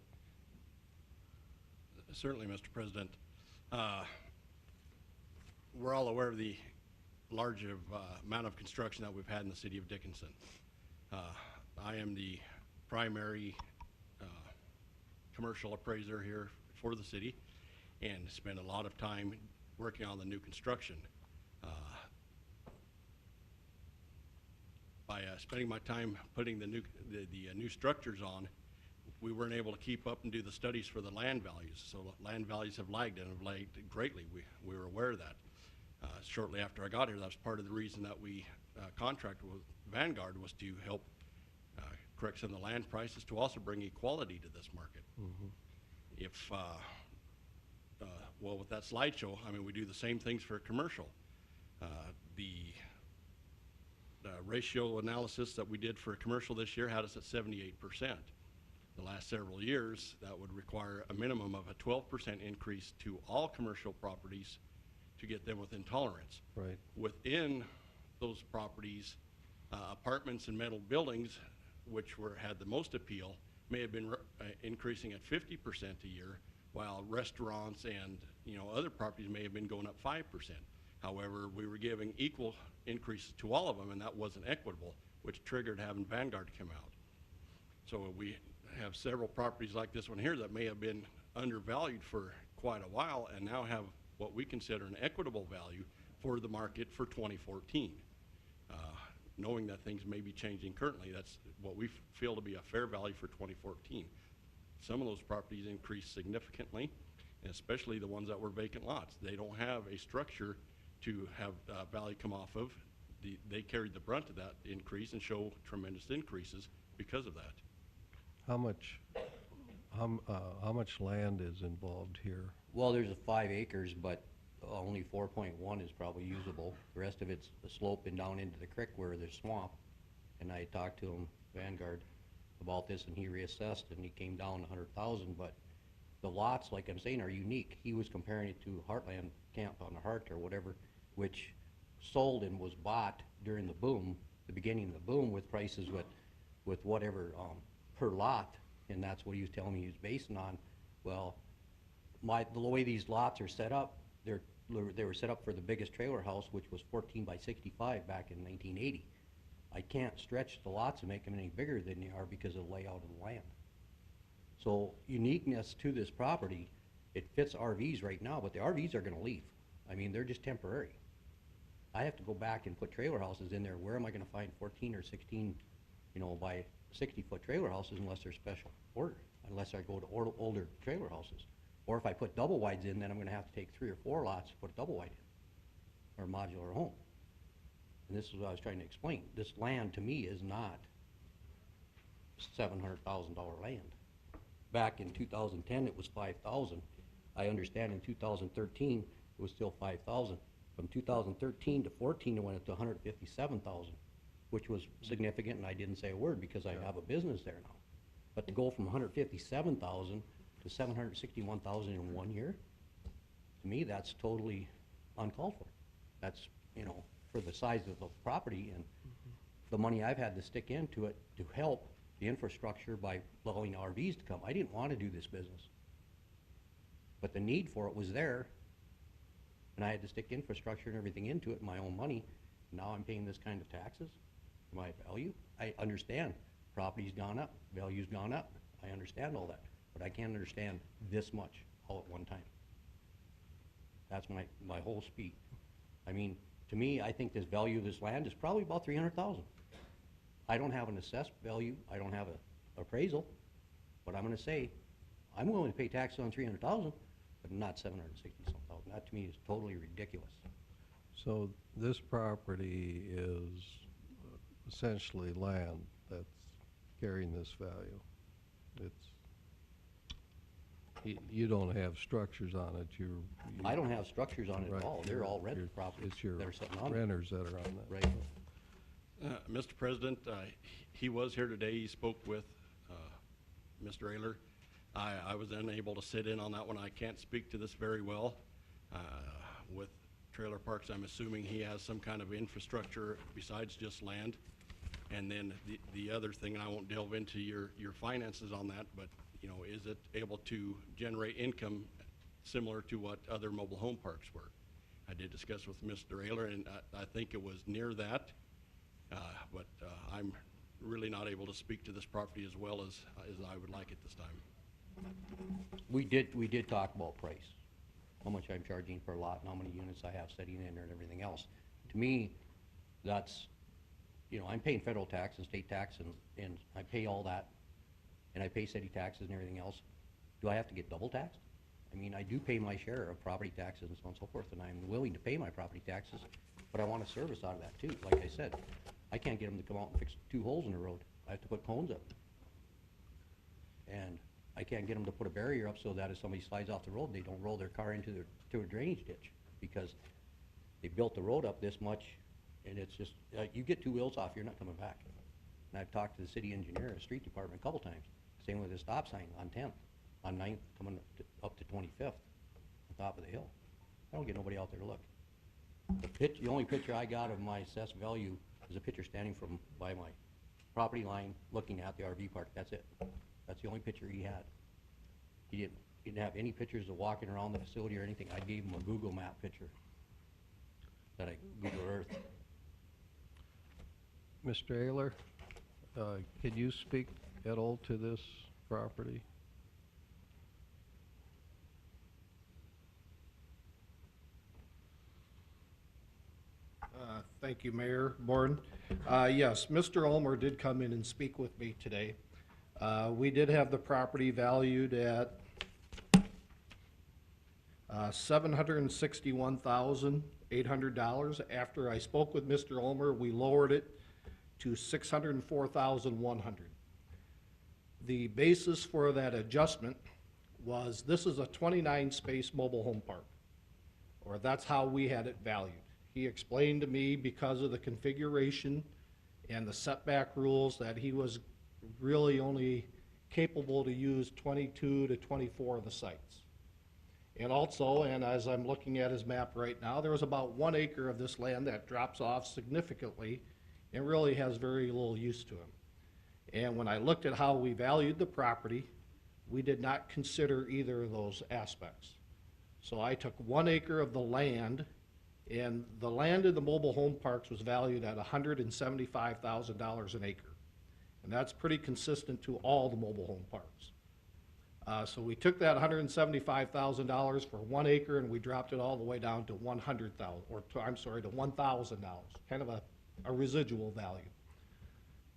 Speaker 2: Certainly, Mr. President. We're all aware of the large amount of construction that we've had in the city of Dickinson. I am the primary commercial appraiser here for the city, and spend a lot of time working on the new construction. By spending my time putting the new structures on, we weren't able to keep up and do the studies for the land values. So land values have lagged, and have lagged greatly. We were aware of that. Shortly after I got here, that was part of the reason that we contracted with Vanguard, was to help correct some of the land prices, to also bring equality to this market. If well, with that slideshow, I mean, we do the same things for commercial. The ratio analysis that we did for commercial this year had us at 78%. The last several years, that would require a minimum of a 12% increase to all commercial properties to get them within tolerance.
Speaker 1: Right.
Speaker 2: Within those properties, apartments and metal buildings, which had the most appeal, may have been increasing at 50% a year, while restaurants and other properties may have been going up 5%. However, we were giving equal increases to all of them, and that wasn't equitable, which triggered having Vanguard come out. So we have several properties like this one here that may have been undervalued for quite a while and now have what we consider an equitable value for the market for 2014. Knowing that things may be changing currently, that's what we feel to be a fair value for 2014. Some of those properties increased significantly, and especially the ones that were vacant lots. They don't have a structure to have value come off of. They carried the brunt of that increase and show tremendous increases because of that.
Speaker 1: How much land is involved here?
Speaker 10: Well, there's a 5 acres, but only 4.1 is probably usable. The rest of it's a slope and down into the creek where there's swamp. And I talked to him, Vanguard, about this, and he reassessed, and he came down 100,000. But the lots, like I'm saying, are unique. He was comparing it to Heartland Camp on the Hart or whatever, which sold and was bought during the boom, the beginning of the boom, with prices with whatever per lot, and that's what he was telling me he was basing on. Well, the way these lots are set up, they were set up for the biggest trailer house, which was 14 by 65 back in 1980. I can't stretch the lots and make them any bigger than they are because of the layout of the land. So uniqueness to this property, it fits RVs right now, but the RVs are gonna leave. I mean, they're just temporary. I have to go back and put trailer houses in there. Where am I gonna find 14 or 16, by 60-foot trailer houses unless they're special order, unless I go to older trailer houses? Or if I put double wides in, then I'm gonna have to take 3 or 4 lots to put a double wide in, or a modular home. And this is what I was trying to explain. This land, to me, is not $700,000 land. Back in 2010, it was 5,000. I understand in 2013, it was still 5,000. From 2013 to 14, it went up to 157,000, which was significant, and I didn't say a word because I have a business there now. But to go from 157,000 to 761,000 in 1 year, to me, that's totally uncalled for. That's, for the size of the property and the money I've had to stick into it to help the infrastructure by allowing RVs to come. I didn't want to do this business, but the need for it was there, and I had to stick infrastructure and everything into it, my own money. Now I'm paying this kind of taxes for my value. I understand property's gone up, value's gone up. I understand all that, but I can't understand this much all at one time. That's my whole speech. I mean, to me, I think this value of this land is probably about 300,000. I don't have an assessed value. I don't have a appraisal, but I'm gonna say, I'm willing to pay taxes on 300,000, but not 760-some thousand. That to me is totally ridiculous.
Speaker 1: So this property is essentially land that's carrying this value. You don't have structures on it,
Speaker 10: I don't have structures on it
Speaker 1: right,
Speaker 10: at all. They're all rental
Speaker 1: you're-
Speaker 10: properties
Speaker 1: It's your
Speaker 10: that are sitting on it.
Speaker 1: renters that are on that.
Speaker 10: Right.
Speaker 2: Mr. President, he was here today. He spoke with Mr. Ayler. I was unable to sit in on that one. I can't speak to this very well. With trailer parks, I'm assuming he has some kind of infrastructure besides just land. And then the other thing, and I won't delve into your finances on that, but is it able to generate income similar to what other mobile home parks were? I did discuss with Mr. Ayler, and I think it was near that. But I'm really not able to speak to this property as well as I would like at this time.
Speaker 10: We did talk about price, how much I'm charging per lot and how many units I have sitting in there and everything else. To me, that's, I'm paying federal tax and state tax and I pay all that, and I pay city taxes and everything else. Do I have to get double taxed? I mean, I do pay my share of property taxes and so on and so forth, and I'm willing to pay my property taxes, but I want a service out of that too. Like I said, I can't get them to come out and fix 2 holes in the road. I have to put cones up. And I can't get them to put a barrier up so that if somebody slides off the road, they don't roll their car into a drainage ditch, because they built the road up this much, and it's just, you get 2 wheels off, you're not coming back. And I've talked to the city engineer and street department a couple times. Same with the stop sign on 10th, on 9th, coming up to 25th, on top of the hill. I don't get nobody out there to look. The only picture I got of my assessed value is a picture standing by my property line looking at the RV park. That's it. That's the only picture he had. He didn't have any pictures of walking around the facility or anything. I gave him a Google map picture that I Google Earth.
Speaker 1: Mr. Ayler, can you speak title to this property?
Speaker 4: Thank you, Mayor, Board. Yes, Mr. Ulmer did come in and speak with me today. We did have the property valued at $761,800. After I spoke with Mr. Ulmer, we lowered it to $604,100. The basis for that adjustment was this is a 29-space mobile home park, or that's how we had it valued. He explained to me because of the configuration and the setback rules that he was really only capable to use 22 to 24 of the sites. And also, and as I'm looking at his map right now, there was about 1 acre of this land that drops off significantly and really has very little use to him. And when I looked at how we valued the property, we did not consider either of those aspects. So I took 1 acre of the land, and the land in the mobile home parks was valued at $175,000 an acre. And that's pretty consistent to all the mobile home parks. So we took that $175,000 for 1 acre and we dropped it all the way down to $1,000, kind of a residual value.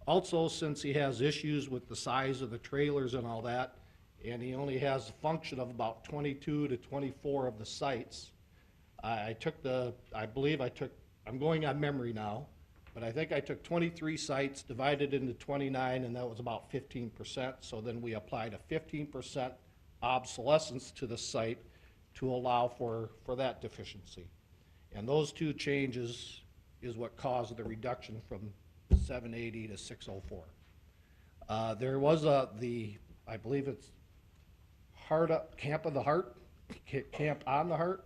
Speaker 4: Also, since he has issues with the size of the trailers and all that, and he only has a function of about 22 to 24 of the sites, I'm going on memory now, but I think I took 23 sites, divided into 29, and that was about 15%. So then we applied a 15% obsolescence to the site to allow for that deficiency. And those two changes is what caused the reduction from 780 to 604. There was I believe it's Camp on the Heart,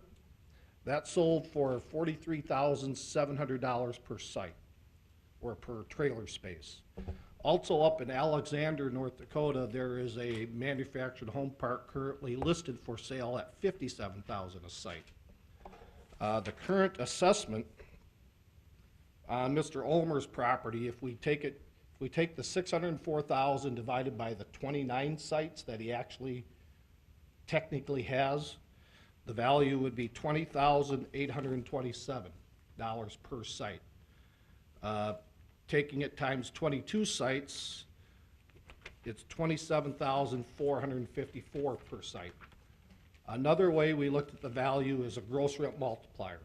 Speaker 4: that sold for $43,700 per site, or per trailer space. Also up in Alexander, North Dakota, there is a manufactured home park currently listed for sale at $57,000 a site. The current assessment on Mr. Ulmer's property, if we take the $604,000 divided by the 29 sites that he actually technically has, the value would be $20,827 per site. Taking it times 22 sites, it's $27,454 per site. Another way we looked at the value is a gross rent multiplier.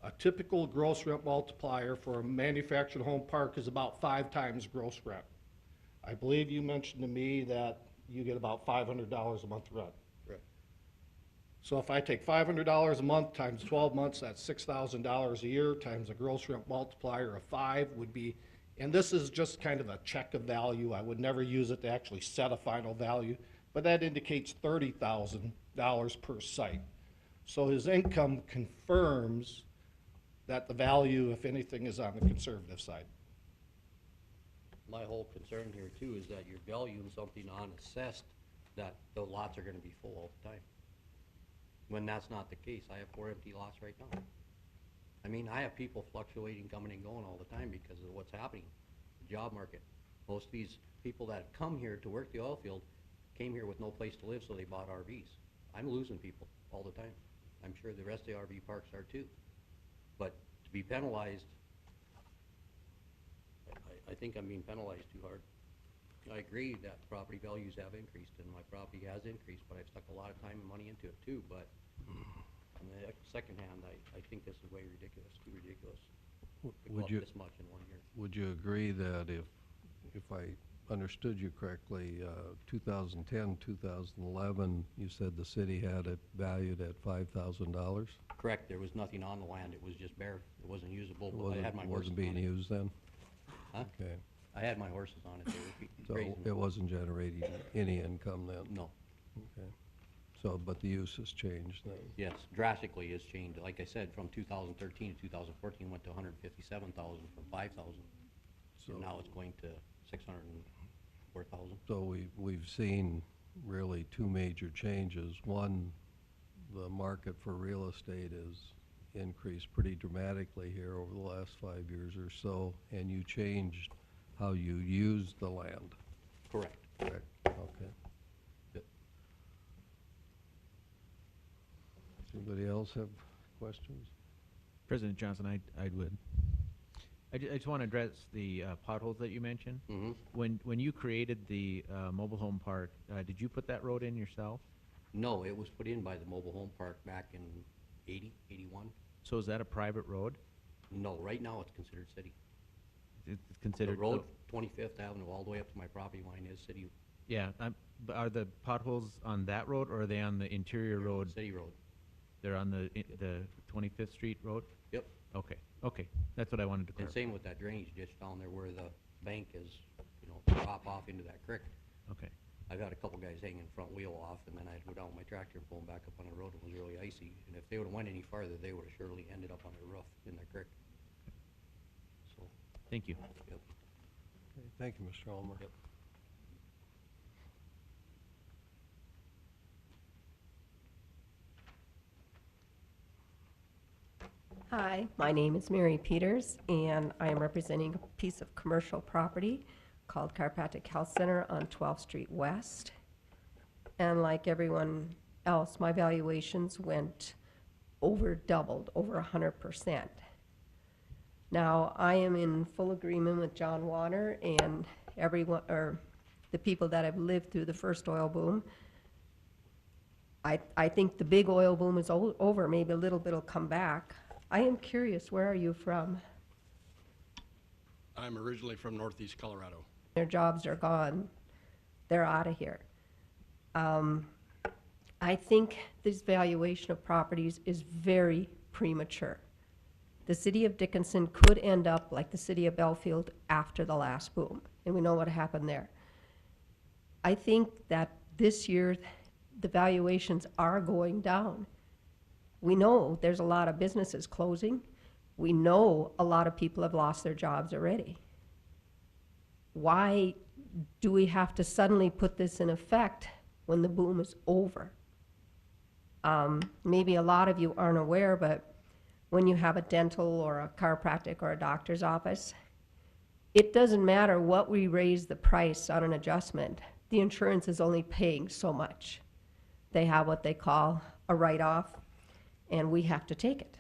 Speaker 4: A typical gross rent multiplier for a manufactured home park is about 5 times gross rent. I believe you mentioned to me that you get about $500 a month rent.
Speaker 10: Correct.
Speaker 4: So if I take $500 a month times 12 months, that's $6,000 a year, times a gross rent multiplier of 5 would be, and this is just kind of a check of value. I would never use it to actually set a final value, but that indicates $30,000 per site. So his income confirms that the value, if anything, is on the conservative side.
Speaker 10: My whole concern here too is that you're valuing something on assessed that the lots are gonna be full all the time. When that's not the case. I have 4 empty lots right now. I mean, I have people fluctuating, coming and going all the time because of what's happening, the job market. Most of these people that come here to work the oil field came here with no place to live, so they bought RVs. I'm losing people all the time. I'm sure the rest of the RV parks are too. But to be penalized, I think I'm being penalized too hard. I agree that property values have increased, and my property has increased, but I've stuck a lot of time and money into it too. But on the second hand, I think this is way ridiculous, too ridiculous to go
Speaker 1: Would
Speaker 10: up
Speaker 1: you,
Speaker 10: this much in 1 year.
Speaker 1: would you agree that if I understood you correctly, 2010, 2011, you said the city had it valued at $5,000?
Speaker 10: Correct, there was nothing on the land, it was just bare, it wasn't usable, but I had my horses
Speaker 1: Wasn't being
Speaker 10: on it.
Speaker 1: used then?
Speaker 10: Huh?
Speaker 1: Okay.
Speaker 10: I had my horses on it, they were
Speaker 1: So
Speaker 10: grazing.
Speaker 1: it wasn't generating any income then?
Speaker 10: No,
Speaker 1: Okay. So, but the use has changed then?
Speaker 10: yes, drastically has changed, like I said, from 2013 to 2014, went to 157,000 from 5,000.
Speaker 1: So-
Speaker 10: And now it's going to 604,000.
Speaker 1: So we've seen really 2 major changes. One, the market for real estate has increased pretty dramatically here over the last 5 years or so, and you changed how you use the land.
Speaker 10: Correct.
Speaker 1: Correct, okay. Good. Anybody else have questions?
Speaker 11: President Johnson, I would. I just want to address the potholes that you mentioned.
Speaker 10: Mhm.
Speaker 11: When you created the mobile home park, did you put that road in yourself?
Speaker 10: No, it was put in by the mobile home park back in 80, 81.
Speaker 11: So is that a private road?
Speaker 10: No, right now it's considered city.
Speaker 11: It's
Speaker 10: The
Speaker 11: considered.
Speaker 10: road, 25th Avenue, all the way up to my property line is city,
Speaker 11: Yeah, but are the potholes on that road, or are they on the interior road?
Speaker 10: city road.
Speaker 11: They're on the 25th Street road?
Speaker 10: Yep.
Speaker 11: Okay, that's what I wanted to
Speaker 10: And
Speaker 11: clarify.
Speaker 10: same with that drainage ditch down there where the bank is, drop off into that creek.
Speaker 11: Okay,
Speaker 10: I've had a couple guys hanging front wheel off, and then I'd go down with my tractor and pull them back up on the road. It was really icy, and if they would've went any farther, they would've surely ended up on the roof in the creek. So,
Speaker 11: thank you.
Speaker 10: yep.
Speaker 1: Okay, thank you, Mr. Ulmer.
Speaker 10: Yep.
Speaker 12: Hi, my name is Mary Peters, and I am representing a piece of commercial property called Chiropractic Health Center on 12th Street West. And like everyone else, my valuations went doubled, over 100%. Now, I am in full agreement with John Warner and everyone, or the people that have lived through the first oil boom. I think the big oil boom is over, maybe a little bit will come back. I am curious, where are you from?
Speaker 2: I'm originally from Northeast Colorado.
Speaker 12: Their jobs are gone. They're out of here. I think this valuation of properties is very premature. The city of Dickinson could end up like the city of Belfield after the last boom, and we know what happened there. I think that this year, the valuations are going down. We know there's a lot of businesses closing. We know a lot of people have lost their jobs already. Why do we have to suddenly put this in effect when the boom is over? Maybe a lot of you aren't aware, but when you have a dental or a chiropractic or a doctor's office, it doesn't matter what we raise the price on an adjustment. The insurance is only paying so much. They have what they call a write-off, and we have to take it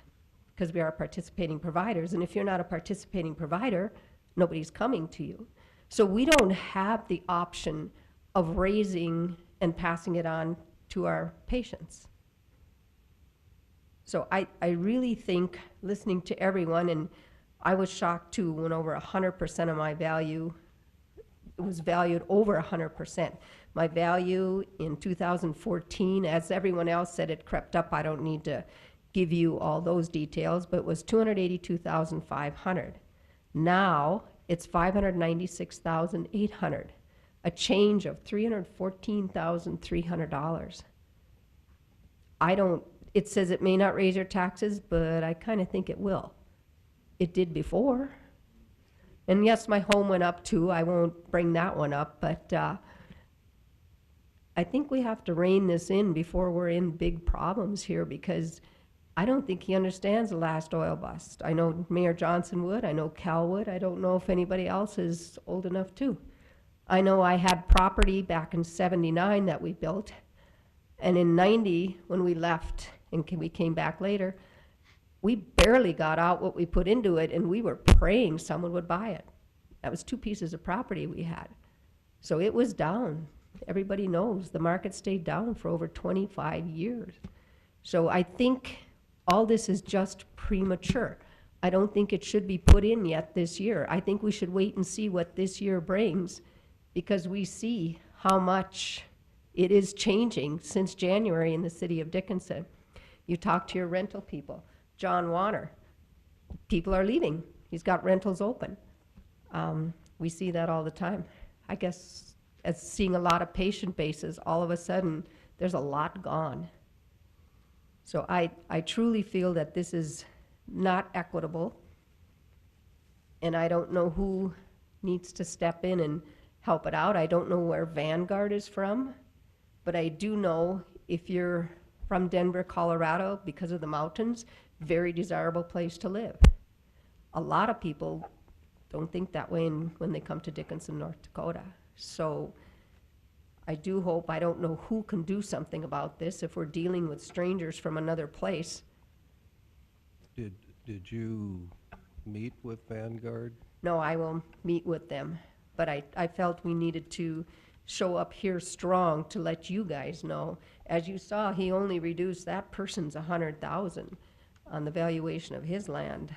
Speaker 12: because we are participating providers. And if you're not a participating provider, nobody's coming to you. So we don't have the option of raising and passing it on to our patients. So I really think, listening to everyone, and I was shocked too when over 100% of my value, it was valued over 100%. My value in 2014, as everyone else said, it crept up. I don't need to give you all those details, but it was $282,500. Now it's $596,800, a change of $314,300. It says it may not raise your taxes, but I kind of think it will. It did before. And yes, my home went up too. I won't bring that one up, but I think we have to rein this in before we're in big problems here, because I don't think he understands the last oil bust. I know Mayor Johnson would. I know Cal would. I don't know if anybody else is old enough to. I know I had property back in '79 that we built, and in '90, when we left and we came back later, we barely got out what we put into it, and we were praying someone would buy it. That was 2 pieces of property we had. So it was down. Everybody knows the market stayed down for over 25 years. So I think all this is just premature. I don't think it should be put in yet this year. I think we should wait and see what this year brings, because we see how much it is changing since January in the city of Dickinson. You talk to your rental people. John Warner, people are leaving. He's got rentals open. We see that all the time. I guess as seeing a lot of patient bases, all of a sudden, there's a lot gone. So I truly feel that this is not equitable, and I don't know who needs to step in and help it out. I don't know where Vanguard is from, but I do know if you're from Denver, Colorado, because of the mountains, very desirable place to live. A lot of people don't think that way when they come to Dickinson, North Dakota. So I do hope, I don't know who can do something about this if we're dealing with strangers from another place.
Speaker 1: Did you meet with Vanguard?
Speaker 12: No, I will meet with them, but I felt we needed to show up here strong to let you guys know. As you saw, he only reduced that person's 100,000 on the valuation of his land.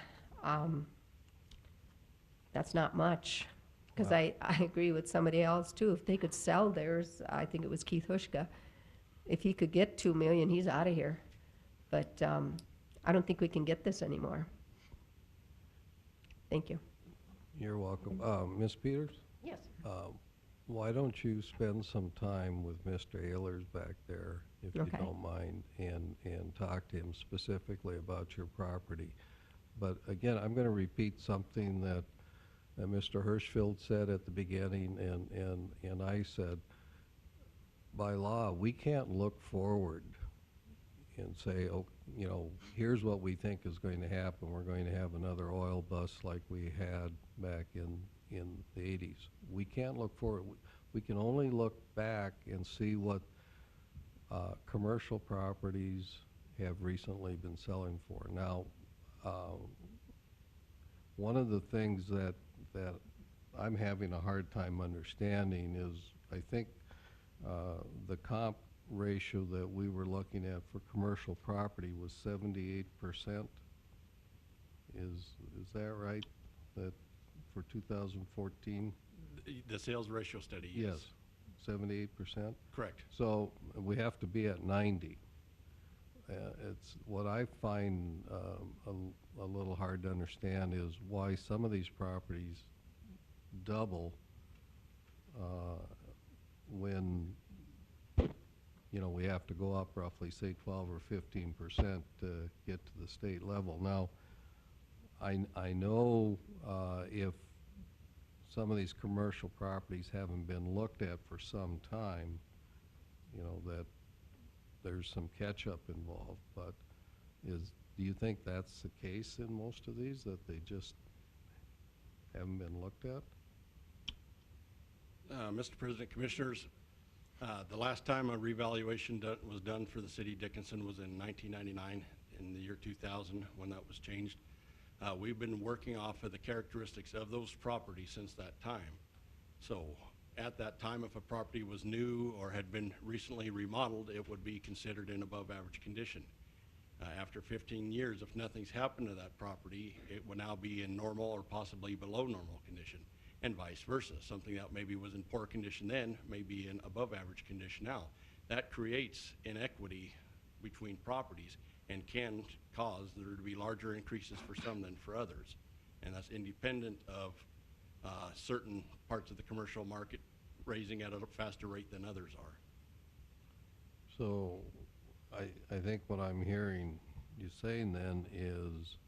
Speaker 12: That's not much, because
Speaker 1: Wow.
Speaker 12: I agree with somebody else too. If they could sell theirs, I think it was Keith Hushka, if he could get 2 million, he's out of here. But I don't think we can get this anymore. Thank you.
Speaker 1: You're welcome. Ms. Peters?
Speaker 12: Yes.
Speaker 1: Why don't you spend some time with Mr. Ehlers back there, if you
Speaker 12: Okay.
Speaker 1: don't mind, and talk to him specifically about your property? But again, I'm gonna repeat something that Mr. Hirschfeld said at the beginning, and I said. By law, we can't look forward and say, oh, you know, here's what we think is going to happen. We're going to have another oil bust like we had back in the 80s. We can't look forward. We can only look back and see what commercial properties have recently been selling for. Now, one of the things that I'm having a hard time understanding is, I think, the comp ratio that we were looking at for commercial property was 78%. Is that right? That for 2014?
Speaker 2: The sales ratio study, yes.
Speaker 1: 78%?
Speaker 2: Correct.
Speaker 1: So we have to be at 90. It's what I find a little hard to understand is why some of these properties double when, you know, we have to go up roughly, say, 12 or 15% to get to the state level. Now, I know if some of these commercial properties haven't been looked at for some time, you know, that there's some catch-up involved, but do you think that's the case in most of these, that they just haven't been looked at?
Speaker 2: Mr. President, Commissioners, the last time a revaluation was done for the city of Dickinson was in 1999, in the year 2000, when that was changed. We've been working off of the characteristics of those properties since that time. So at that time, if a property was new or had been recently remodeled, it would be considered in above average condition. After 15 years, if nothing's happened to that property, it would now be in normal or possibly below normal condition, and vice versa. Something that maybe was in poor condition then may be in above average condition now. That creates inequity between properties and can cause there to be larger increases for some than for others. And that's independent of certain parts of the commercial market raising at a faster rate than others are.
Speaker 1: So I think what I'm hearing you saying then is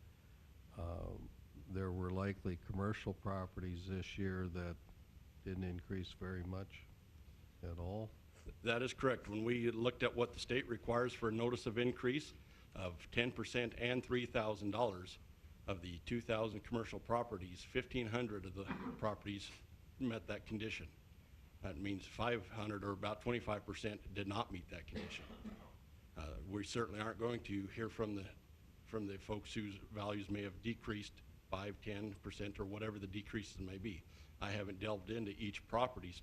Speaker 1: there were likely commercial properties this year that didn't increase very much at all?
Speaker 2: That is correct. When we looked at what the state requires for a notice of increase of 10% and $3,000 of the 2,000 commercial properties, 1,500 of the properties met that condition. That means 500, or about 25%, did not meet that condition. We certainly aren't going to hear from the folks whose values may have decreased 5, 10%, or whatever the decreases may be. I haven't delved into each property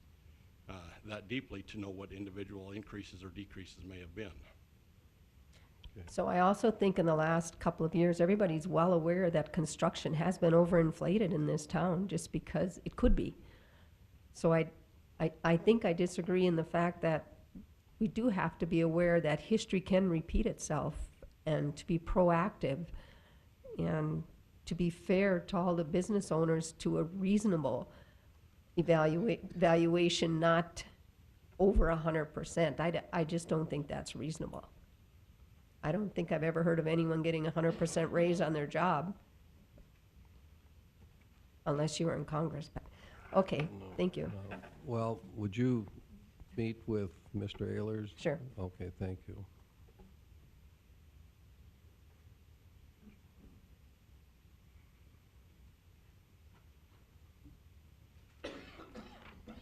Speaker 2: that deeply to know what individual increases or decreases may have been.
Speaker 12: So I also think in the last couple of years, everybody's well aware that construction has been overinflated in this town, just because it could be. So I think I disagree in the fact that we do have to be aware that history can repeat itself, and to be proactive and to be fair to all the business owners to a reasonable valuation, not over 100%. I just don't think that's reasonable. I don't think I've ever heard of anyone getting 100% raise on their job, unless you were in Congress. But okay, thank you.
Speaker 1: No. Well, would you meet with Mr. Ehlers?
Speaker 12: Sure.
Speaker 1: Okay, thank you.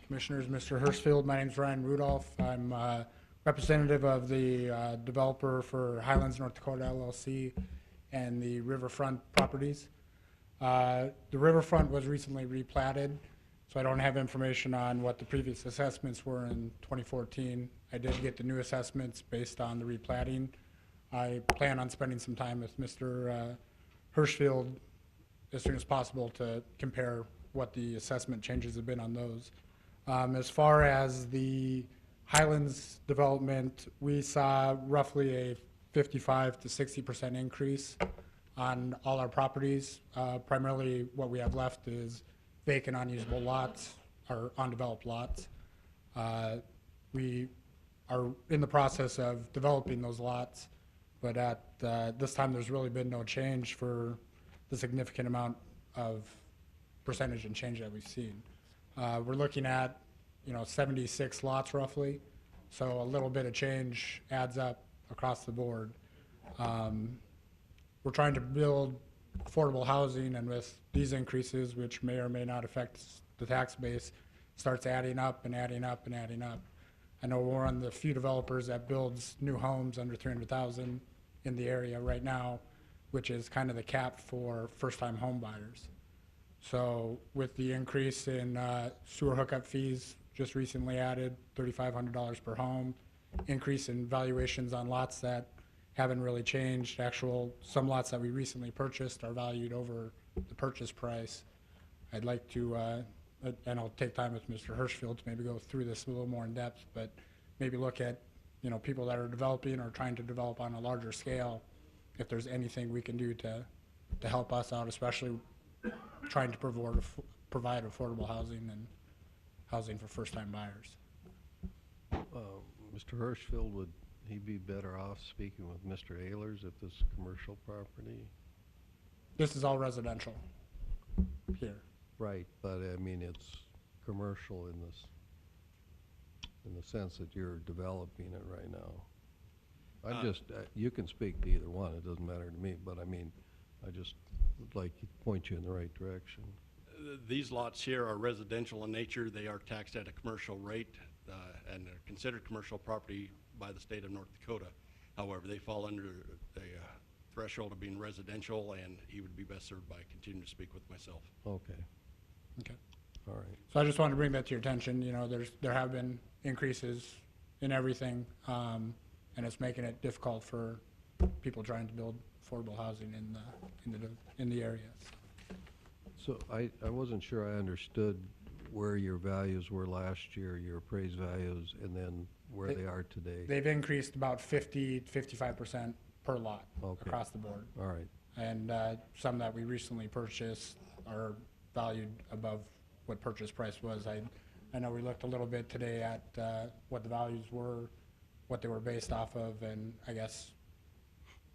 Speaker 13: Commissioners, Mr. Hirschfield. My name's Ryan Rudolph. I'm representative of the developer for Highlands, North Dakota LLC and the Riverfront properties. The Riverfront was recently replatted, so I don't have information on what the previous assessments were in 2014. I did get the new assessments based on the replatting. I plan on spending some time with Mr. Hirschfield as soon as possible to compare what the assessment changes have been on those. As far as the Highlands development, we saw roughly a 55 to 60% increase on all our properties. Primarily what we have left is vacant unusable lots or undeveloped lots. We are in the process of developing those lots, but at this time there's really been no change for the significant amount of percentage and change that we've seen. We're looking at, 76 lots roughly, so a little bit of change adds up across the board. We're trying to build affordable housing, and with these increases, which may or may not affect the tax base, starts adding up and adding up and adding up. I know we're one of the few developers that builds new homes under 300,000 in the area right now, which is kind of the cap for first-time home buyers. So with the increase in sewer hookup fees just recently added, $3,500 per home, increase in valuations on lots that haven't really changed. Some lots that we recently purchased are valued over the purchase price. I'd like to, and I'll take time with Mr. Hirschfield to maybe go through this a little more in depth, but maybe look at, people that are developing or trying to develop on a larger scale, if there's anything we can do to help us out, especially trying to provide affordable housing and housing for first-time buyers.
Speaker 1: Mr. Hirschfield, would he be better off speaking with Mr. Ehlers if this is commercial property?
Speaker 13: This is all residential here.
Speaker 1: Right, but I mean, it's commercial in the sense that you're developing it right now. You can speak to either one, it doesn't matter to me, but I mean, I just would like to point you in the right direction.
Speaker 2: These lots here are residential in nature. They are taxed at a commercial rate and are considered commercial property by the state of North Dakota. However, they fall under the threshold of being residential, and he would be best served by continuing to speak with myself.
Speaker 1: Okay,
Speaker 13: Okay.
Speaker 1: all right.
Speaker 13: So I just wanted to bring that to your attention. There have been increases in everything, and it's making it difficult for people trying to build affordable housing in the area.
Speaker 1: So I wasn't sure I understood where your values were last year, your appraised values, and then where they are today.
Speaker 13: They've increased about 50 to 55% per lot across the board.
Speaker 1: All right,
Speaker 13: And some that we recently purchased are valued above what purchase price was. I know we looked a little bit today at what the values were, what they were based off of, and I guess,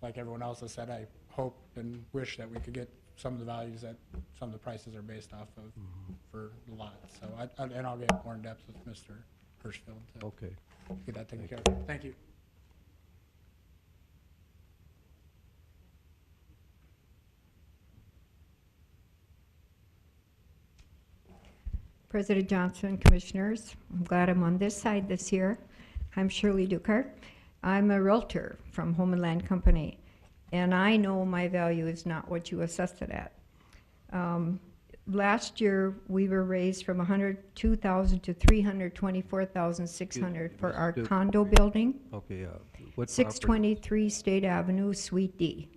Speaker 13: like everyone else has said, I hope and wish that we could get some of the values that some of the prices are based off of for the lot. So and I'll get more in depth with Mr. Hirschfield to
Speaker 1: okay.
Speaker 13: get that taken care of. Thank you.
Speaker 14: President Johnson, Commissioners, I'm glad I'm on this side this year. I'm Shirley Dukart. I'm a realtor from Home and Land Company, and I know my value is not what you assessed it at. Last year, we were raised from $102,000 to $324,600 for our condo building,
Speaker 1: Okay, yeah. What property?
Speaker 14: 623 State Avenue, Suite D.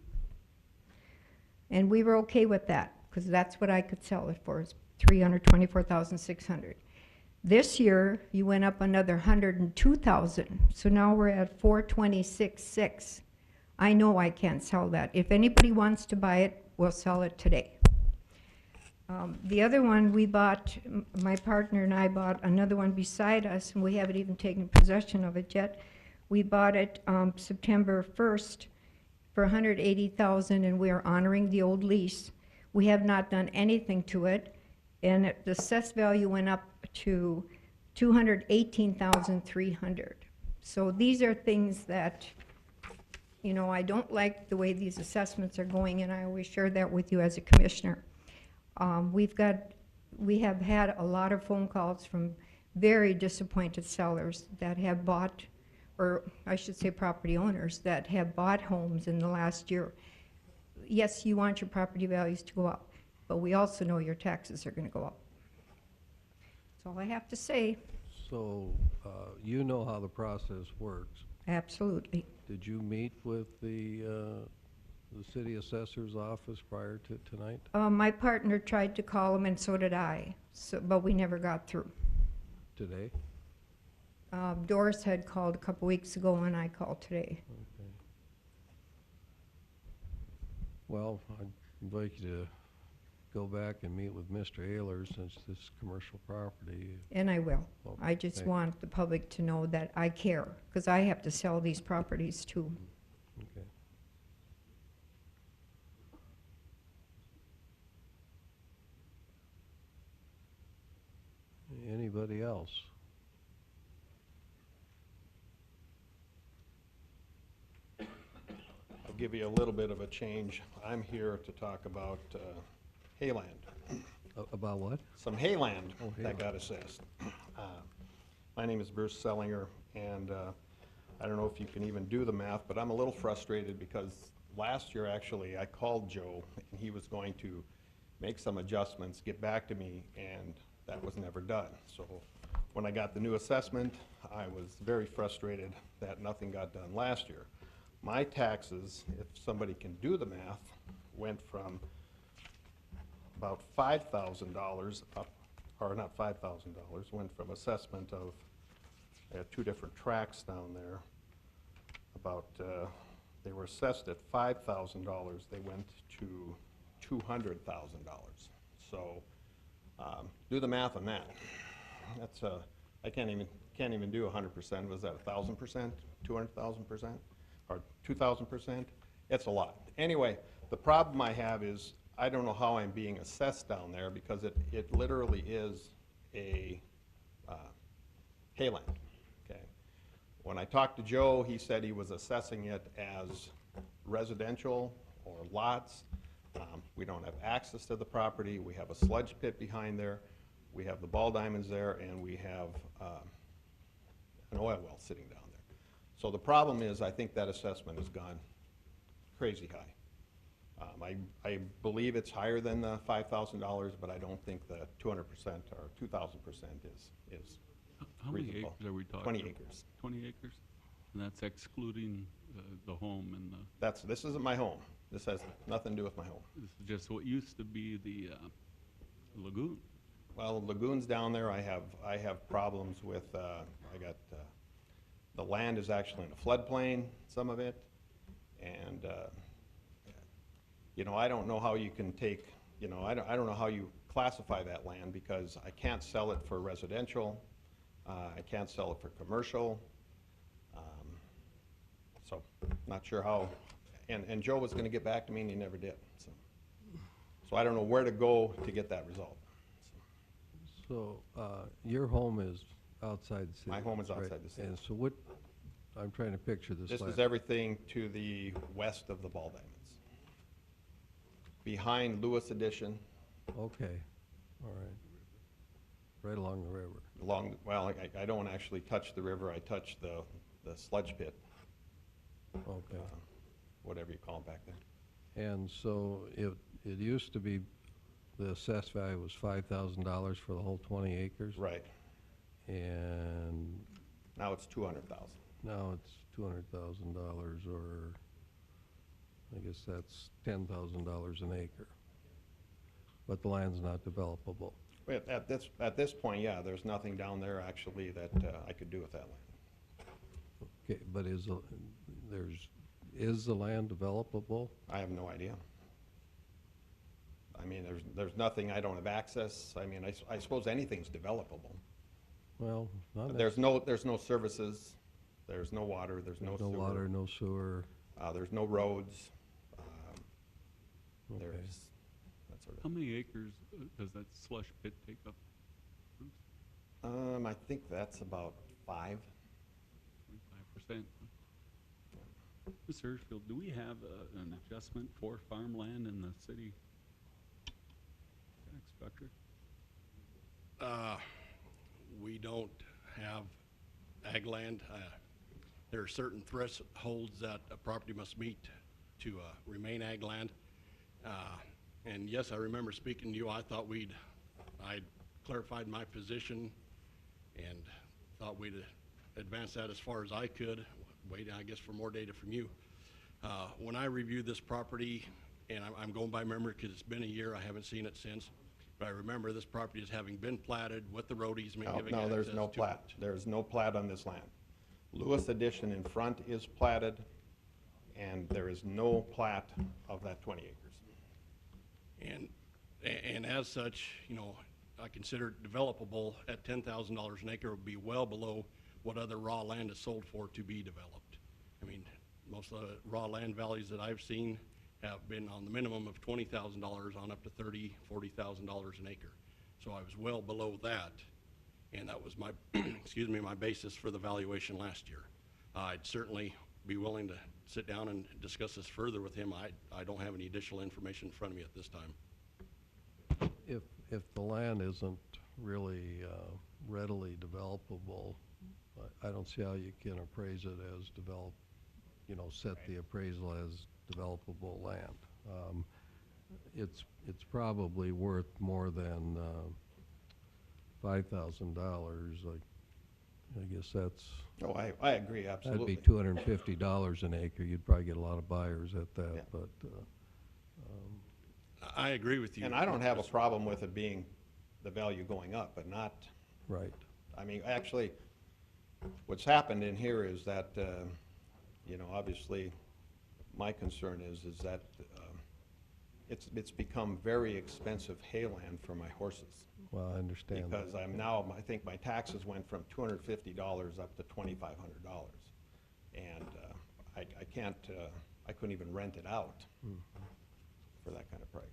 Speaker 14: And we were okay with that, because that's what I could sell it for, is $324,600. This year, you went up another $102,000, so now we're at $426,600. I know I can't sell that. If anybody wants to buy it, we'll sell it today. The other one we bought, my partner and I bought another one beside us, and we haven't even taken possession of it yet. We bought it September 1st for $180,000, and we are honoring the old lease. We have not done anything to it, and the assessed value went up to $218,300. So these are things that, I don't like the way these assessments are going, and I always share that with you as a commissioner. We have had a lot of phone calls from very disappointed sellers that have bought, or I should say property owners, that have bought homes in the last year. Yes, you want your property values to go up, but we also know your taxes are gonna go up. That's all I have to say.
Speaker 1: So, you know how the process works.
Speaker 14: Absolutely.
Speaker 1: Did you meet with the city assessor's office prior to tonight?
Speaker 14: My partner tried to call him, and so did I, but we never got through.
Speaker 1: Today?
Speaker 14: Doris had called a couple weeks ago, and I called today.
Speaker 1: Okay. Well, I'd invite you to go back and meet with Mr. Ayler since this is commercial property.
Speaker 14: And I will.
Speaker 1: Okay,
Speaker 14: I just
Speaker 1: thank you.
Speaker 14: want the public to know that I care, because I have to sell these properties too.
Speaker 1: Okay. Anybody else?
Speaker 15: I'll give you a little bit of a change. I'm here to talk about hayland,
Speaker 1: About what?
Speaker 15: some hayland
Speaker 1: Oh,
Speaker 15: that
Speaker 1: hayland.
Speaker 15: got assessed. My name is Bruce Sellinger, and I don't know if you can even do the math, but I'm a little frustrated because last year, actually, I called Joe, and he was going to make some adjustments, get back to me, and that was never done. So when I got the new assessment, I was very frustrated that nothing got done last year. My taxes, if somebody can do the math, went from about $5,000 up, or not $5,000, went from assessment of, I had two different tracks down there, about, they were assessed at $5,000, they went to $200,000. So, do the math on that. That's, I can't even do 100%, was that 1,000%, 200,000%, or 2,000%? It's a lot. Anyway, the problem I have is, I don't know how I'm being assessed down there, because it literally is a hayland, okay? When I talked to Joe, he said he was assessing it as residential or lots. We don't have access to the property, we have a sludge pit behind there, we have the ball diamonds there, and we have an oil well sitting down there. So the problem is, I think that assessment has gone crazy high. I believe it's higher than the $5,000, but I don't think the 200% or 2,000% is
Speaker 16: How many
Speaker 15: reasonable.
Speaker 16: acres are we talking?
Speaker 15: 20 acres.
Speaker 16: 20 acres? And that's excluding the home and the,
Speaker 15: This isn't my home. This has nothing to do with my home.
Speaker 16: this is just what used to be the lagoon.
Speaker 15: Well, lagoons down there, I have problems with, I got, the land is actually in a floodplain, some of it, and, you know, I don't know how you can take, you know, I don't know how you classify that land, because I can't sell it for residential, I can't sell it for commercial, so, not sure how, and Joe was gonna get back to me, and he never did, so. So I don't know where to go to get that result.
Speaker 1: So, your home is outside the city?
Speaker 15: My home is
Speaker 1: right?
Speaker 15: outside the city.
Speaker 1: And so what, I'm trying to picture this.
Speaker 15: This
Speaker 1: land.
Speaker 15: is everything to the west of the ball diamonds. Behind Lewis Addition,
Speaker 1: Okay, all right. Right along the river.
Speaker 15: along, well, I don't actually touch the river, I touch the sludge pit,
Speaker 1: Okay.
Speaker 15: whatever you call it back there.
Speaker 1: And so it used to be, the assessed value was $5,000 for the whole 20 acres?
Speaker 15: Right,
Speaker 1: And
Speaker 15: now it's 200,000.
Speaker 1: now it's $200,000, or I guess that's $10,000 an acre. But the land's not developable.
Speaker 15: But at this point, yeah, there's nothing down there actually that I could do with that land.
Speaker 1: Okay, but is the land developable?
Speaker 15: I have no idea. I mean, there's nothing, I don't have access, I mean, I suppose anything's developable.
Speaker 1: Well, not
Speaker 15: There's no services, there's no water, there's no
Speaker 1: no
Speaker 15: sewer.
Speaker 1: water, no sewer.
Speaker 15: There's no roads,
Speaker 1: Okay.
Speaker 15: there's that sort
Speaker 16: How many acres does that slush pit take up? Bruce?
Speaker 15: of. I think that's about 5.
Speaker 16: 25%. Mr. Hirschfield, do we have an adjustment for farmland in the city tax structure?
Speaker 2: We we don't have ag land. There are certain thresholds that a property must meet to remain ag land. And yes, I remember speaking to you. I'd clarified my position and thought we'd advance that as far as I could, waiting, I guess, for more data from you. When I reviewed this property, and I'm going by memory because it's been a year, I haven't seen it since, but I remember this property as having been platted with the road easement giving
Speaker 15: No,
Speaker 2: access
Speaker 15: there's no
Speaker 2: to
Speaker 15: plat.
Speaker 2: it.
Speaker 15: There's no plat on this land. Lewis Addition in front is platted, and there is no plat of that 20 acres.
Speaker 2: And as such, you know, I consider it developable at $10,000 an acre would be well below what other raw land is sold for to be developed. I mean, most of the raw land values that I've seen have been on the minimum of $20,000 on up to $30,000, $40,000 an acre. So I was well below that, and that was my, excuse me, my basis for the valuation last year. I'd certainly be willing to sit down and discuss this further with him. I don't have any additional information in front of me at this time.
Speaker 1: If the land isn't really readily developable, I don't see how you can appraise it as set the appraisal as developable land. It's probably worth more than $5,000. I guess that's.
Speaker 15: Oh, I agree, absolutely.
Speaker 1: That'd be $250 an acre. You'd probably get a lot of buyers at that,
Speaker 15: Yeah.
Speaker 1: but.
Speaker 2: I agree with you.
Speaker 15: And I don't have a problem with it being the value going up, but not.
Speaker 1: Right.
Speaker 15: I mean, actually, what's happened in here is that, obviously, my concern is that it's become very expensive hayland for my horses.
Speaker 1: Well, I understand that.
Speaker 15: Because I think my taxes went from $250 up to $2,500. And I can't, I couldn't even rent it out for that kind of price.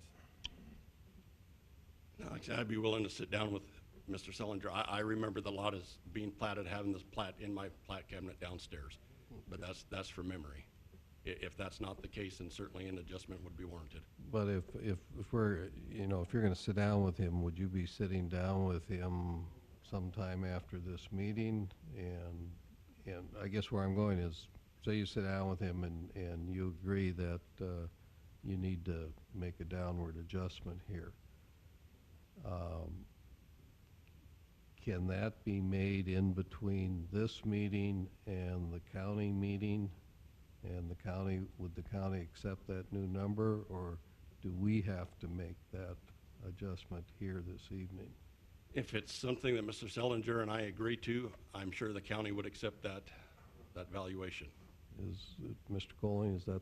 Speaker 2: No, like I said, I'd be willing to sit down with Mr. Sellinger. I remember the lot as being platted, having this plat in my plat cabinet downstairs, but that's from memory. If that's not the case, then certainly an adjustment would be warranted.
Speaker 1: But if we're, if you're gonna sit down with him, would you be sitting down with him sometime after this meeting? And I guess where I'm going is, say you sit down with him and you agree that you need to make a downward adjustment here. Can that be made in between this meeting and the county meeting? And would the county accept that new number, or do we have to make that adjustment here this evening?
Speaker 2: If it's something that Mr. Sellinger and I agree to, I'm sure the county would accept that valuation.
Speaker 1: Mr. Colling, is that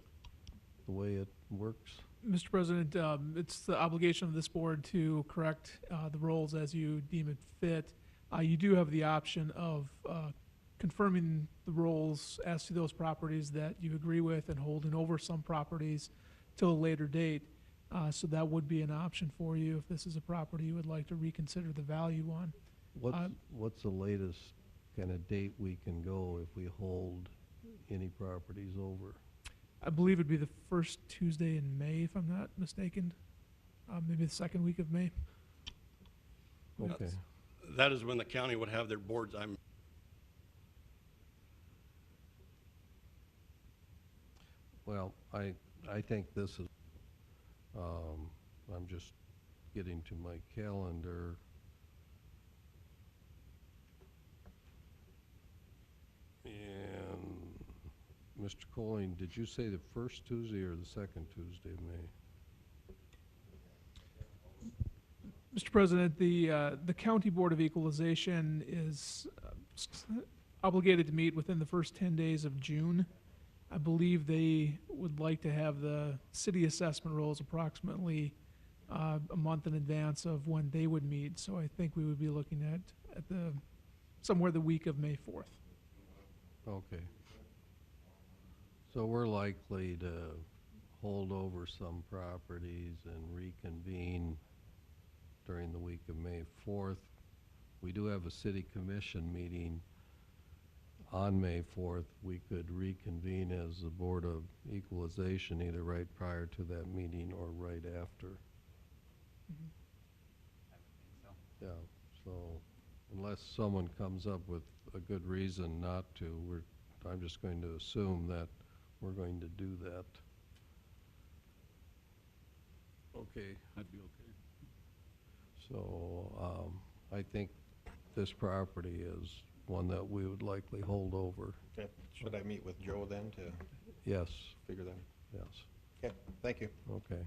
Speaker 1: the way it works?
Speaker 6: Mr. President, it's the obligation of this board to correct the rolls as you deem it fit. You do have the option of confirming the rolls as to those properties that you agree with and holding over some properties till a later date. So that would be an option for you if this is a property you would like to reconsider the value on.
Speaker 1: What's the latest kind of date we can go if we hold any properties over?
Speaker 6: I believe it'd be the first Tuesday in May, if I'm not mistaken. Maybe the second week of May.
Speaker 1: Okay.
Speaker 2: That is when the county would have their boards.
Speaker 1: Well, I think this is, I'm just getting to my calendar. And Mr. Colling, did you say the first Tuesday or the second Tuesday of May?
Speaker 6: Mr. President, the County Board of Equalization is obligated to meet within the first 10 days of June. I believe they would like to have the city assessment rolls approximately a month in advance of when they would meet. So I think we would be looking at somewhere the week of May 4th.
Speaker 1: Okay. So we're likely to hold over some properties and reconvene during the week of May 4th. We do have a city commission meeting on May 4th. We could reconvene as the Board of Equalization either right prior to that meeting or right after. Yeah, so unless someone comes up with a good reason not to, I'm just going to assume that we're going to do that. Okay,
Speaker 16: I'd be okay.
Speaker 1: so, I think this property is one that we would likely hold over.
Speaker 15: Okay. Should I meet with Joe then to
Speaker 1: Yes,
Speaker 15: figure that?
Speaker 1: yes,
Speaker 15: Okay, thank you.
Speaker 1: okay.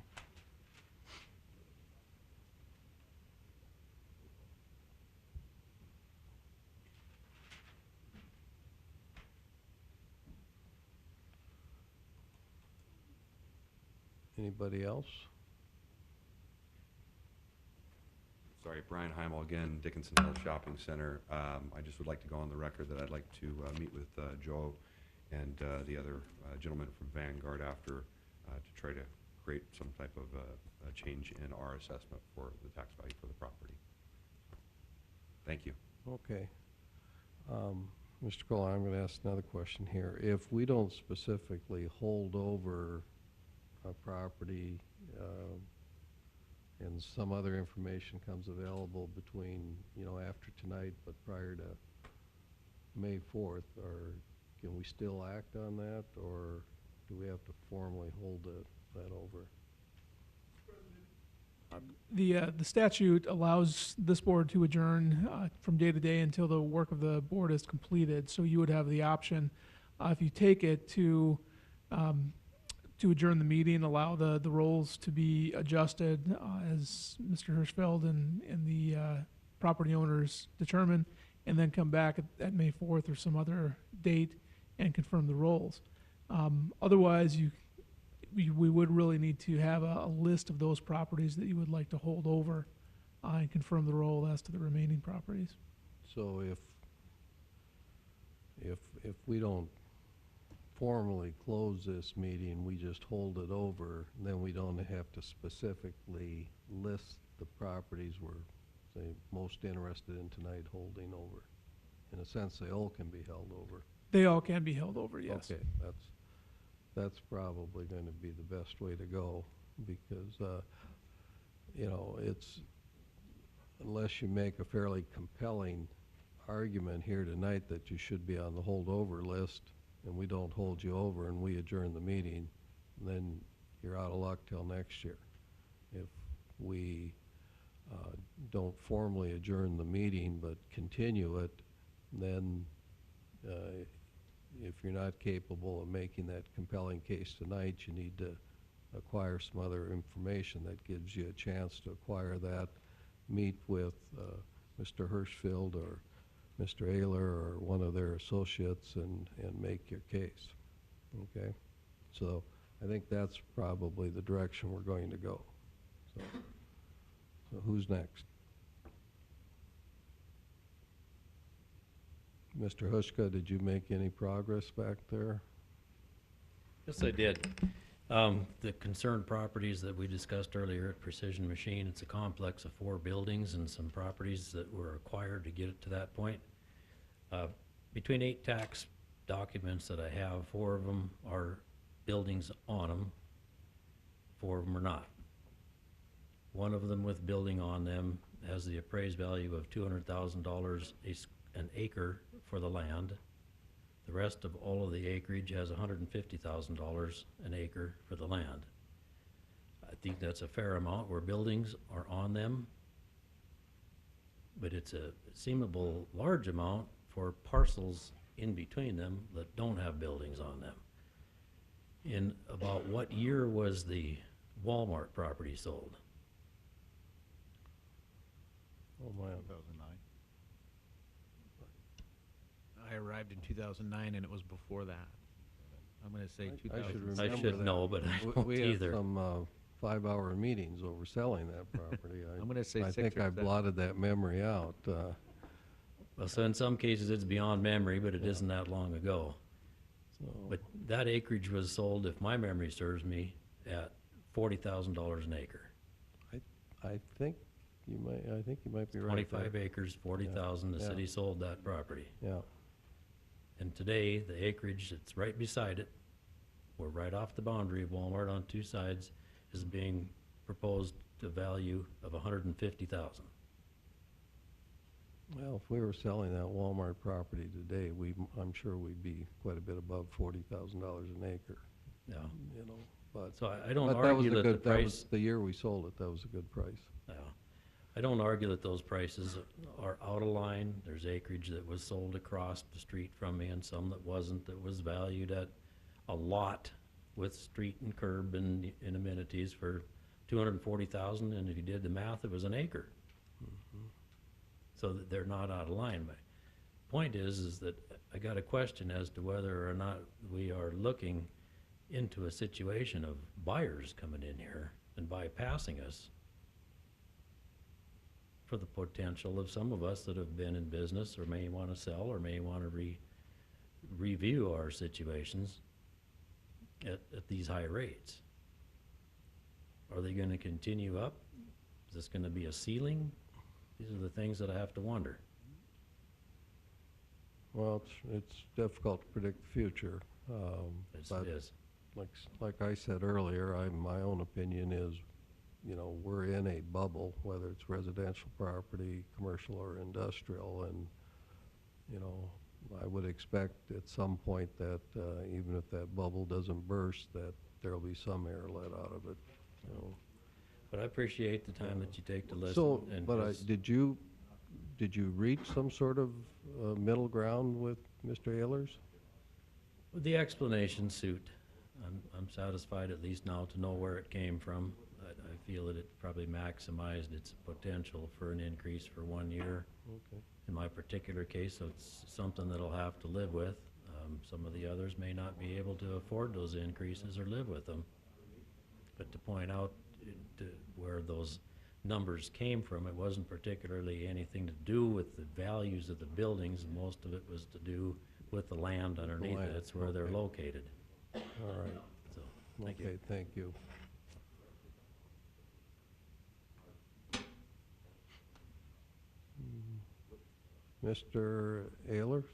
Speaker 1: Anybody else?
Speaker 5: Sorry, Brian Heimel again, Dickinson Hill Shopping Center. I just would like to go on the record that I'd like to meet with Joe and the other gentleman from Vanguard after to try to create some type of a change in our assessment for the tax value for the property. Thank you.
Speaker 1: Okay. Mr. Cole, I'm going to ask another question here. If we don't specifically hold over a property and some other information comes available between, after tonight but prior to May 4th, or can we still act on that, or do we have to formally hold that over?
Speaker 6: The statute allows this board to adjourn from day to day until the work of the board is completed. So you would have the option, if you take it, to adjourn the meeting, allow the roles to be adjusted as Mr. Hirschfeld and the property owners determine, and then come back at May 4th or some other date and confirm the roles. Otherwise, we would really need to have a list of those properties that you would like to hold over and confirm the role as to the remaining properties.
Speaker 1: So if we don't formally close this meeting, we just hold it over, then we don't have to specifically list the properties we're, say, most interested in tonight holding over. In a sense, they all can be held over.
Speaker 6: They all can be held over, yes.
Speaker 1: Okay, that's probably going to be the best way to go, because, it's, unless you make a fairly compelling argument here tonight that you should be on the holdover list, and we don't hold you over and we adjourn the meeting, then you're out of luck till next year. If we don't formally adjourn the meeting but continue it, then if you're not capable of making that compelling case tonight, you need to acquire some other information that gives you a chance to acquire that, meet with Mr. Hirschfeld or Mr. Ayler or one of their associates and make your case, okay? So I think that's probably the direction we're going to go. So who's next? Mr. Hushka, did you make any progress back there?
Speaker 7: Yes, I did. The concerned properties that we discussed earlier at Precision Machine, it's a complex of 4 buildings and some properties that were acquired to get it to that point. Between 8 tax documents that I have, 4 of them are buildings on them, 4 of them are not. One of them with building on them has the appraised value of $200,000 an acre for the land. The rest of all of the acreage has $150,000 an acre for the land. I think that's a fair amount where buildings are on them, but it's a seemable large amount for parcels in between them that don't have buildings on them. In about what year was the Walmart property sold?
Speaker 1: Oh, man.
Speaker 11: 2009. I arrived in 2009, and it was before that. I'm going to say
Speaker 1: I
Speaker 11: 2000.
Speaker 1: should
Speaker 7: I
Speaker 1: remember
Speaker 7: should
Speaker 1: that.
Speaker 7: know, but I don't
Speaker 1: We had
Speaker 7: either.
Speaker 1: some 5-hour meetings over selling that property.
Speaker 11: I'm gonna say
Speaker 1: I
Speaker 11: 6
Speaker 1: think
Speaker 11: or
Speaker 1: I
Speaker 11: 7.
Speaker 1: blotted that memory out.
Speaker 7: Well, so in some cases, it's beyond memory, but it isn't that long ago.
Speaker 1: So,
Speaker 7: But that acreage was sold, if my memory serves me, at $40,000 an acre.
Speaker 1: I think you might be right.
Speaker 7: 25
Speaker 1: there.
Speaker 7: acres, 40,000, the
Speaker 1: Yeah.
Speaker 7: city sold that property.
Speaker 1: Yeah,
Speaker 7: And today, the acreage that's right beside it, or right off the boundary of Walmart on 2 sides, is being proposed to value of $150,000.
Speaker 1: Well, if we were selling that Walmart property today, I'm sure we'd be quite a bit above $40,000 an acre,
Speaker 7: Yeah.
Speaker 1: you know, but.
Speaker 7: So I don't
Speaker 1: But that was
Speaker 7: argue
Speaker 1: a
Speaker 7: that the
Speaker 1: good, that was
Speaker 7: price,
Speaker 1: the year we sold it, that was a good price.
Speaker 7: yeah. I don't argue that those prices are out of line. There's acreage that was sold across the street from me and some that wasn't, that was valued at a lot with street and curb and amenities for 240,000, and if you did the math, it was an acre. So that they're not out of line. My point is that I got a question as to whether or not we are looking into a situation of buyers coming in here and bypassing us for the potential of some of us that have been in business or may want to sell or may want to review our situations at these high rates. Are they going to continue up? Is this going to be a ceiling? These are the things that I have to wonder.
Speaker 1: Well, it's difficult to predict the future. But
Speaker 7: It is.
Speaker 1: like I said earlier, my own opinion is, you know, we're in a bubble, whether it's residential property, commercial or industrial, and, you know, I would expect at some point that, even if that bubble doesn't burst, that there'll be some air let out of it, you know.
Speaker 7: But I appreciate the time that you take to listen.
Speaker 1: So,
Speaker 7: and
Speaker 1: but
Speaker 7: 'cause
Speaker 1: did you reach some sort of middle ground with Mr. Ehlers?
Speaker 7: with the explanation suit, I'm satisfied at least now to know where it came from. I feel that it probably maximized its potential for an increase for 1 year.
Speaker 1: Okay.
Speaker 7: In my particular case, so it's something that I'll have to live with. Some of the others may not be able to afford those increases or live with them. But to point out where those numbers came from, it wasn't particularly anything to do with the values of the buildings. Most of it was to do with the land underneath it. That's where they're
Speaker 1: okay.
Speaker 7: located.
Speaker 1: All right.
Speaker 7: So, thank you.
Speaker 1: Okay, thank you. Mr. Ehlers?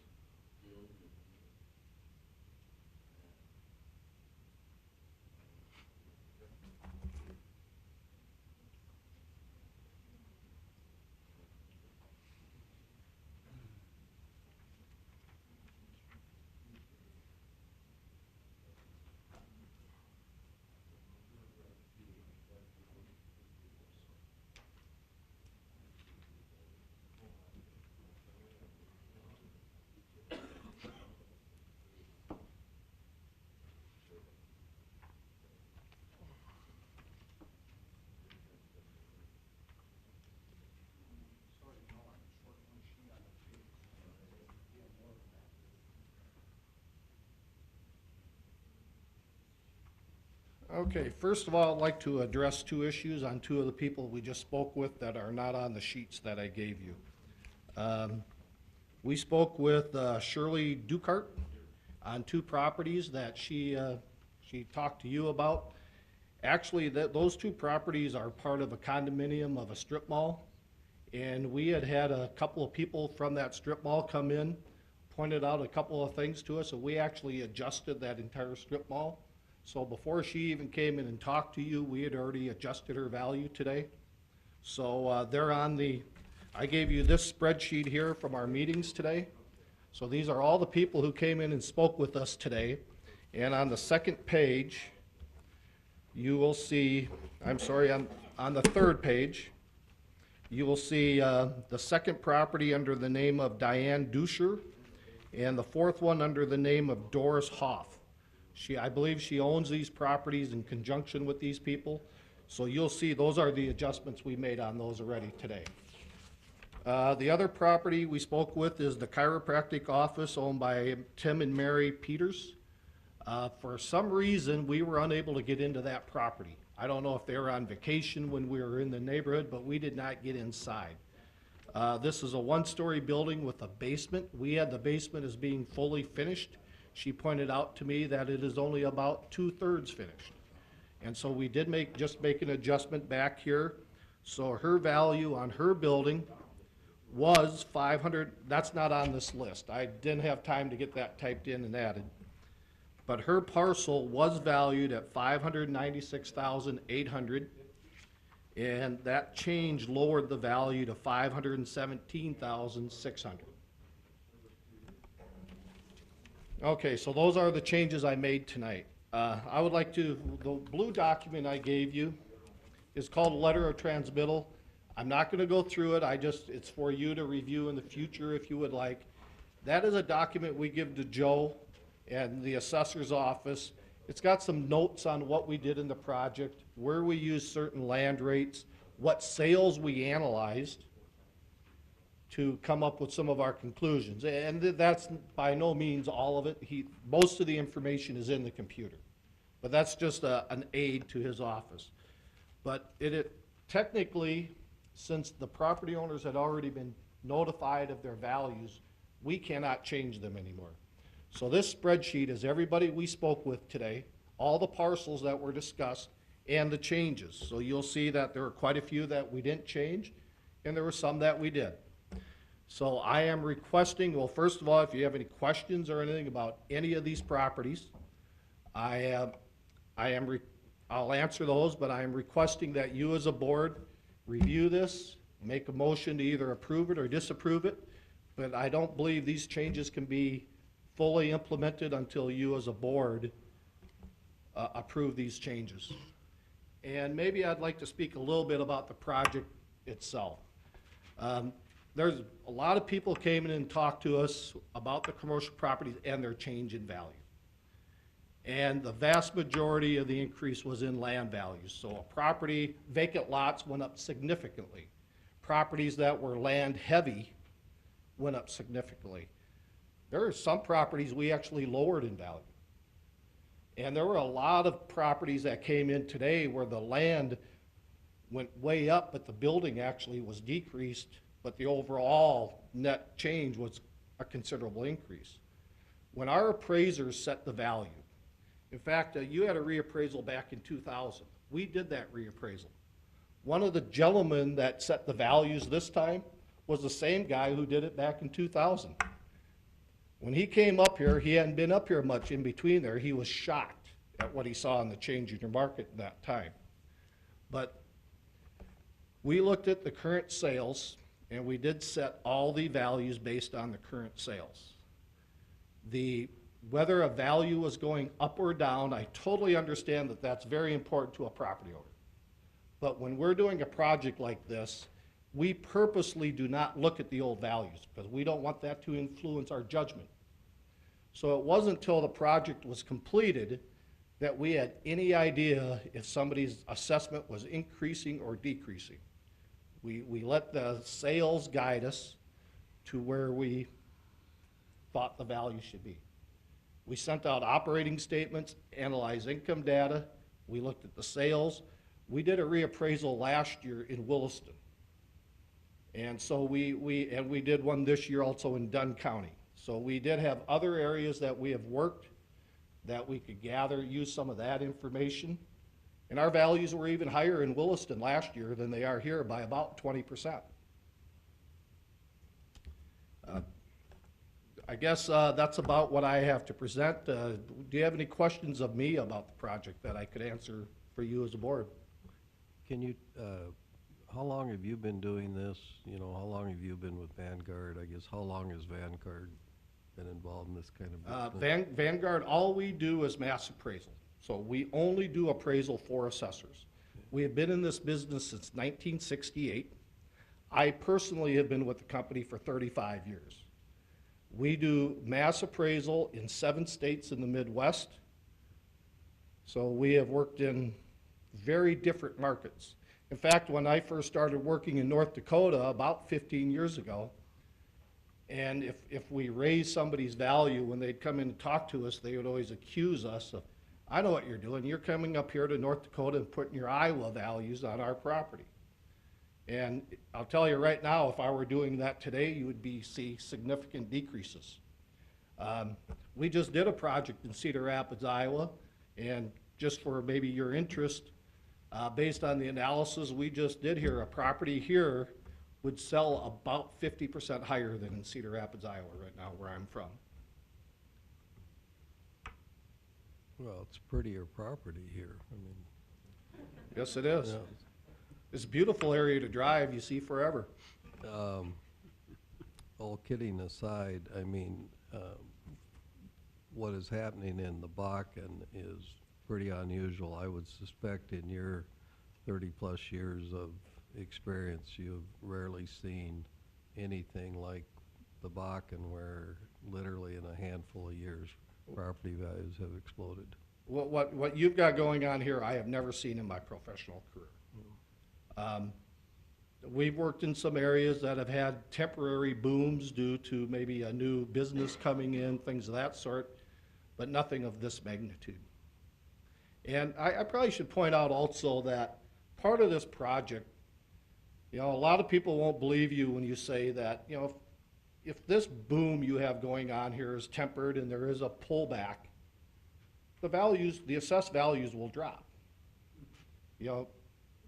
Speaker 17: Okay, first of all, I'd like to address two issues on two of the people we just spoke with that are not on the sheets that I gave you. We spoke with Shirley Dukart on two properties that she talked to you about. Actually, those two properties are part of a condominium of a strip mall. And we had a couple of people from that strip mall come in, pointed out a couple of things to us, and we actually adjusted that entire strip mall. So before she even came in and talked to you, we had already adjusted her value today. So they're on I gave you this spreadsheet here from our meetings today. So these are all the people who came in and spoke with us today. And on the second page, you will see, I'm sorry, on the third page, you will see the second property under the name of Diane Duscher, and the fourth one under the name of Doris Hoff. I believe she owns these properties in conjunction with these people. So you'll see those are the adjustments we made on those already today. The other property we spoke with is the chiropractic office owned by Tim and Mary Peters. For some reason, we were unable to get into that property. I don't know if they were on vacation when we were in the neighborhood, but we did not get inside. This is a one-story building with a basement. We had the basement as being fully finished. She pointed out to me that it is only about 2/3 finished. And so we did just make an adjustment back here. So her value on her building was 500, that's not on this list. I didn't have time to get that typed in and added. But her parcel was valued at $596,800. And that change lowered the value to 517,600. Okay, so those are the changes I made tonight. I would like to, the blue document I gave you is called a letter of transmittal. I'm not gonna go through it, it's for you to review in the future if you would like. That is a document we give to Joe and the assessor's office. It's got some notes on what we did in the project, where we used certain land rates, what sales we analyzed to come up with some of our conclusions. And that's by no means all of it. Most of the information is in the computer. But that's just an aid to his office. But technically, since the property owners had already been notified of their values, we cannot change them anymore. So this spreadsheet is everybody we spoke with today, all the parcels that were discussed, and the changes. So you'll see that there are quite a few that we didn't change, and there were some that we did. So I am requesting, well, first of all, if you have any questions or anything about any of these properties, I'll answer those, but I am requesting that you as a board review this, make a motion to either approve it or disapprove it. But I don't believe these changes can be fully implemented until you as a board approve these changes. And maybe I'd like to speak a little bit about the project itself. There's a lot of people came in and talked to us about the commercial properties and their change in value. And the vast majority of the increase was in land values. So a property, vacant lots went up significantly. Properties that were land heavy went up significantly. There are some properties we actually lowered in value. And there were a lot of properties that came in today where the land went way up, but the building actually was decreased, but the overall net change was a considerable increase. When our appraisers set the value, in fact, you had a reappraisal back in 2000. We did that reappraisal. One of the gentlemen that set the values this time was the same guy who did it back in 2000. When he came up here, he hadn't been up here much in between there. He was shocked at what he saw in the change in the market at that time. But we looked at the current sales, and we did set all the values based on the current sales. Whether a value was going up or down, I totally understand that that's very important to a property owner. But when we're doing a project like this, we purposely do not look at the old values because we don't want that to influence our judgment. So it wasn't until the project was completed that we had any idea if somebody's assessment was increasing or decreasing. We let the sales guide us to where we thought the value should be. We sent out operating statements, analyzed income data, we looked at the sales. We did a reappraisal last year in Williston. And so we did one this year also in Dunn County. So we did have other areas that we have worked that we could use some of that information. And our values were even higher in Williston last year than they are here by about 20%. I guess that's about what I have to present. Do you have any questions of me about the project that I could answer for you as a board?
Speaker 1: Can you, how long have you been doing this? You know, how long have you been with Vanguard? I guess, how long has Vanguard been involved in this kind of business?
Speaker 17: Vanguard, all we do is mass appraisal. So we only do appraisal for assessors. We have been in this business since 1968. I personally have been with the company for 35 years. We do mass appraisal in 7 states in the Midwest. So we have worked in very different markets. In fact, when I first started working in North Dakota about 15 years ago, and if we raised somebody's value, when they'd come in and talk to us, they would always accuse us of, I know what you're doing. You're coming up here to North Dakota and putting your Iowa values on our property. And I'll tell you right now, if I were doing that today, you would see significant decreases. We just did a project in Cedar Rapids, Iowa, and just for maybe your interest, based on the analysis we just did here, a property here would sell about 50% higher than in Cedar Rapids, Iowa right now, where I'm from.
Speaker 1: Well, it's prettier property here. I mean,
Speaker 17: Yes, it is.
Speaker 1: yeah.
Speaker 17: It's a beautiful area to drive, you see forever.
Speaker 1: All kidding aside, I mean, what is happening in the Bakken is pretty unusual. I would suspect in your 30-plus years of experience, you've rarely seen anything like the Bakken, where literally in a handful of years, property values have exploded.
Speaker 17: What you've got going on here, I have never seen in my professional career. We've worked in some areas that have had temporary booms due to maybe a new business coming in, things of that sort, but nothing of this magnitude. And I probably should point out also that part of this project, you know, a lot of people won't believe you when you say that, you know, if this boom you have going on here is tempered and there is a pullback, the values, the assessed values will drop. You know,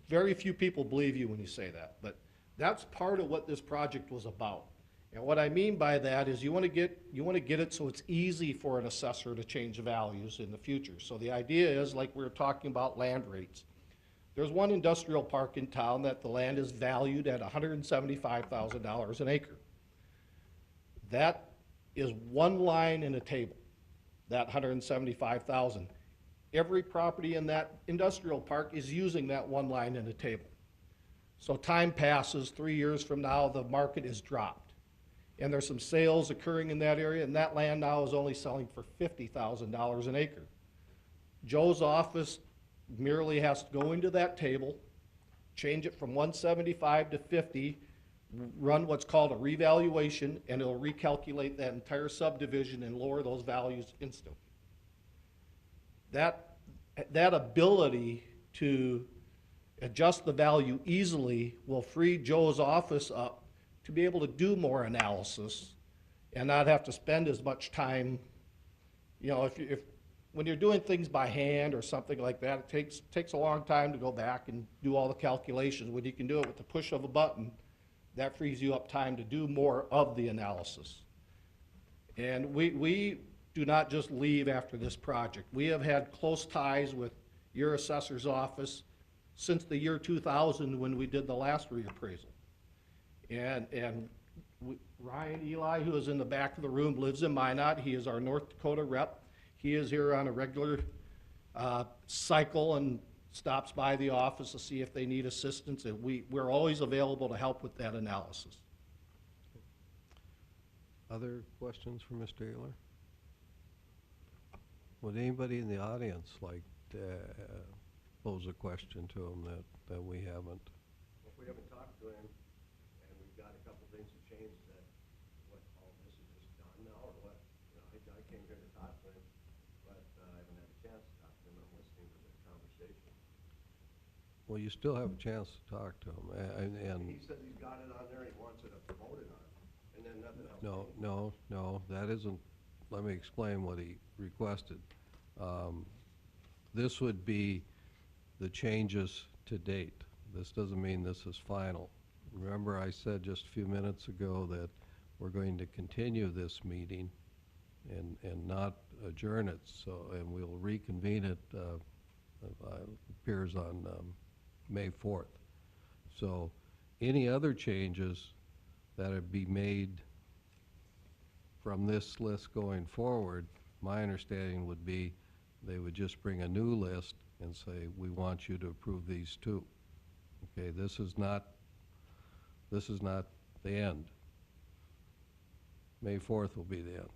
Speaker 17: very few people believe you when you say that, but that's part of what this project was about. And what I mean by that is you want to get it so it's easy for an assessor to change values in the future. So the idea is, like we were talking about land rates. There's one industrial park in town that the land is valued at $175,000 an acre. That is one line in a table, that 175,000. Every property in that industrial park is using that one line in a table. So time passes, 3 years from now, the market is dropped. And there's some sales occurring in that area, and that land now is only selling for $50,000 an acre. Joe's office merely has to go into that table, change it from 175 to 50, run what's called a revaluation, and it'll recalculate that entire subdivision and lower those values instantly. That ability to adjust the value easily will free Joe's office up to be able to do more analysis and not have to spend as much time. You know, if when you're doing things by hand or something like that, it takes a long time to go back and do all the calculations. When you can do it with the push of a button, that frees you up time to do more of the analysis. And we do not just leave after this project. We have had close ties with your assessor's office since the year 2000 when we did the last reappraisal. And Ryan Eli, who is in the back of the room, lives in Minot. He is our North Dakota rep. He is here on a regular cycle and stops by the office to see if they need assistance, and we're always available to help with that analysis.
Speaker 1: Other questions for Mr. Ayler? Would anybody in the audience like to pose a question to him that we haven't?
Speaker 18: If we haven't talked to him, and we've got a couple things to change, that what, all this is just done now, or what? You know, I came here to talk to him, but I haven't had a chance to talk to him. I'm listening to the conversation.
Speaker 1: Well, you still have a chance to talk to him, and
Speaker 18: He says he's got it on there, and he wants it voted on, and then nothing else.
Speaker 1: No, that isn't, let me explain what he requested. This would be the changes to date. This doesn't mean this is final. Remember, I said just a few minutes ago that we're going to continue this meeting and not adjourn it, so, and we'll reconvene it, appears on May 4th. So any other changes that would be made from this list going forward, my understanding would be they would just bring a new list and say, we want you to approve these too. Okay, this is not the end. May 4th will be the end.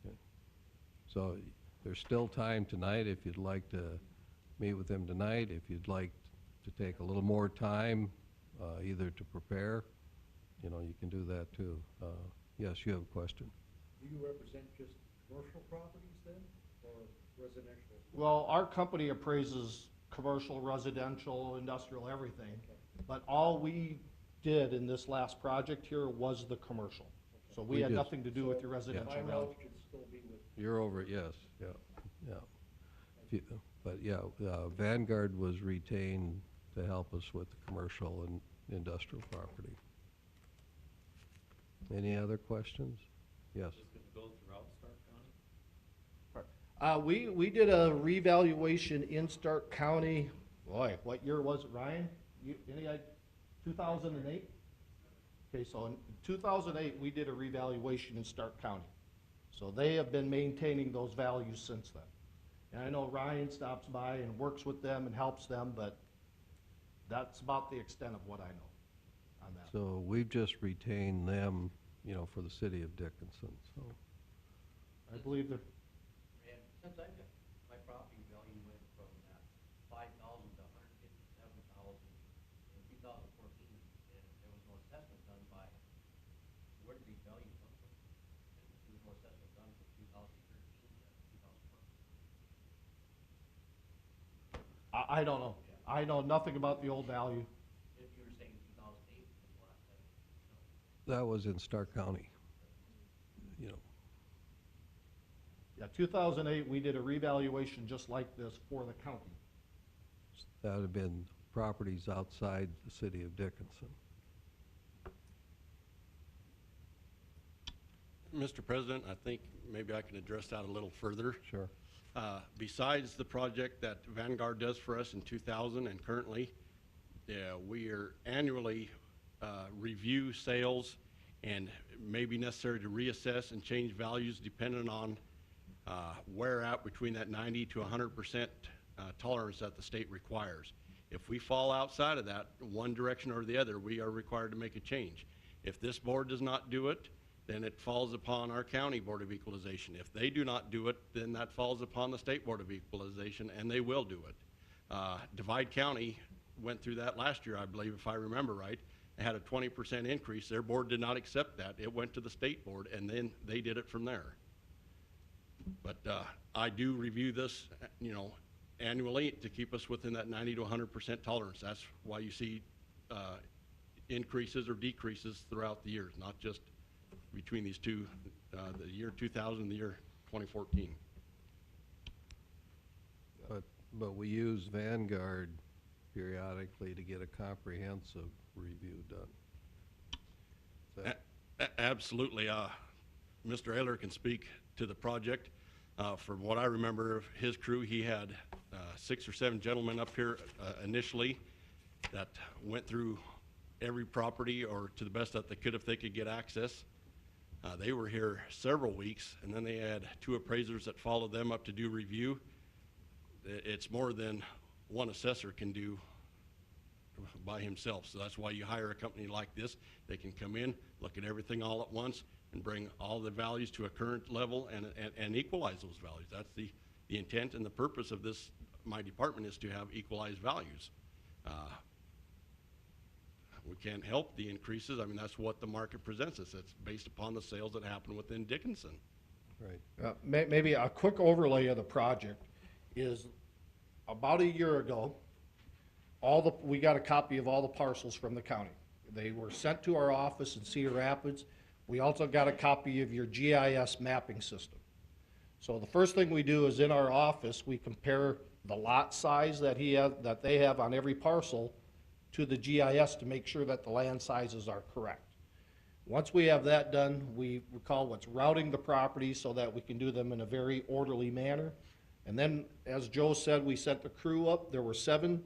Speaker 1: Okay. So there's still time tonight if you'd like to meet with him tonight, if you'd like to take a little more time, either to prepare, you know, you can do that too. Yes, you have a question.
Speaker 4: Do you represent just commercial properties then, or residential?
Speaker 17: Well, our company appraises commercial, residential, industrial, everything. But all we did in this last project here was the commercial. So we had nothing to do with your residential.
Speaker 4: My knowledge should still be with.
Speaker 1: You're over it, yes, yeah. But yeah, Vanguard was retained to help us with the commercial and industrial property. Any other questions? Yes.
Speaker 17: We did a revaluation in Stark County, boy, what year was it, Ryan? Any, 2008? Okay, so in 2008, we did a revaluation in Stark County. So they have been maintaining those values since then. And I know Ryan stops by and works with them and helps them, but that's about the extent of what I know on that.
Speaker 1: So we've just retained them, you know, for the city of Dickinson, so.
Speaker 17: I believe they're,
Speaker 10: And since I've got, my property value went from that 5,000 to 157,000 in 2014, and there was no assessment done by, where did these values come from? And there was no assessment done from 2013 to 2014.
Speaker 17: I don't know. I know nothing about the old value.
Speaker 10: If you were saying 2008 was the last time,
Speaker 1: That was in Stark County, you know.
Speaker 17: Yeah, 2008, we did a revaluation just like this for the county.
Speaker 1: That would have been properties outside the city of Dickinson.
Speaker 2: Mr. President, I think maybe I can address that a little further.
Speaker 1: Sure.
Speaker 2: Besides the project that Vanguard does for us in 2000 and currently, we are annually review sales and may be necessary to reassess and change values depending on where at between that 90 to 100% tolerance that the state requires. If we fall outside of that, one direction or the other, we are required to make a change. If this board does not do it, then it falls upon our county board of equalization. If they do not do it, then that falls upon the state board of equalization, and they will do it. Divide County went through that last year, I believe, if I remember right. They had a 20% increase. Their board did not accept that. It went to the state board, and then they did it from there. But I do review this, you know, annually to keep us within that 90 to 100% tolerance. That's why you see increases or decreases throughout the years, not just between these two, the year 2000 and the year 2014.
Speaker 1: But we use Vanguard periodically to get a comprehensive review done. Is that-
Speaker 2: Absolutely. Mr. Ayler can speak to the project. From what I remember of his crew, he had 6 or 7 gentlemen up here initially that went through every property, or to the best that they could if they could get access. They were here several weeks, and then they had 2 appraisers that followed them up to do review. It's more than one assessor can do by himself, so that's why you hire a company like this. They can come in, look at everything all at once, and bring all the values to a current level and equalize those values. That's the intent and the purpose of this, my department, is to have equalized values. We can't help the increases. I mean, that's what the market presents us. It's based upon the sales that happen within Dickinson.
Speaker 1: Right.
Speaker 17: Maybe a quick overlay of the project is about a year ago, we got a copy of all the parcels from the county. They were sent to our office in Cedar Rapids. We also got a copy of your GIS mapping system. So the first thing we do is in our office, we compare the lot size that they have on every parcel to the GIS to make sure that the land sizes are correct. Once we have that done, we call what's routing the property so that we can do them in a very orderly manner. And then, as Joe said, we sent the crew up. There were seven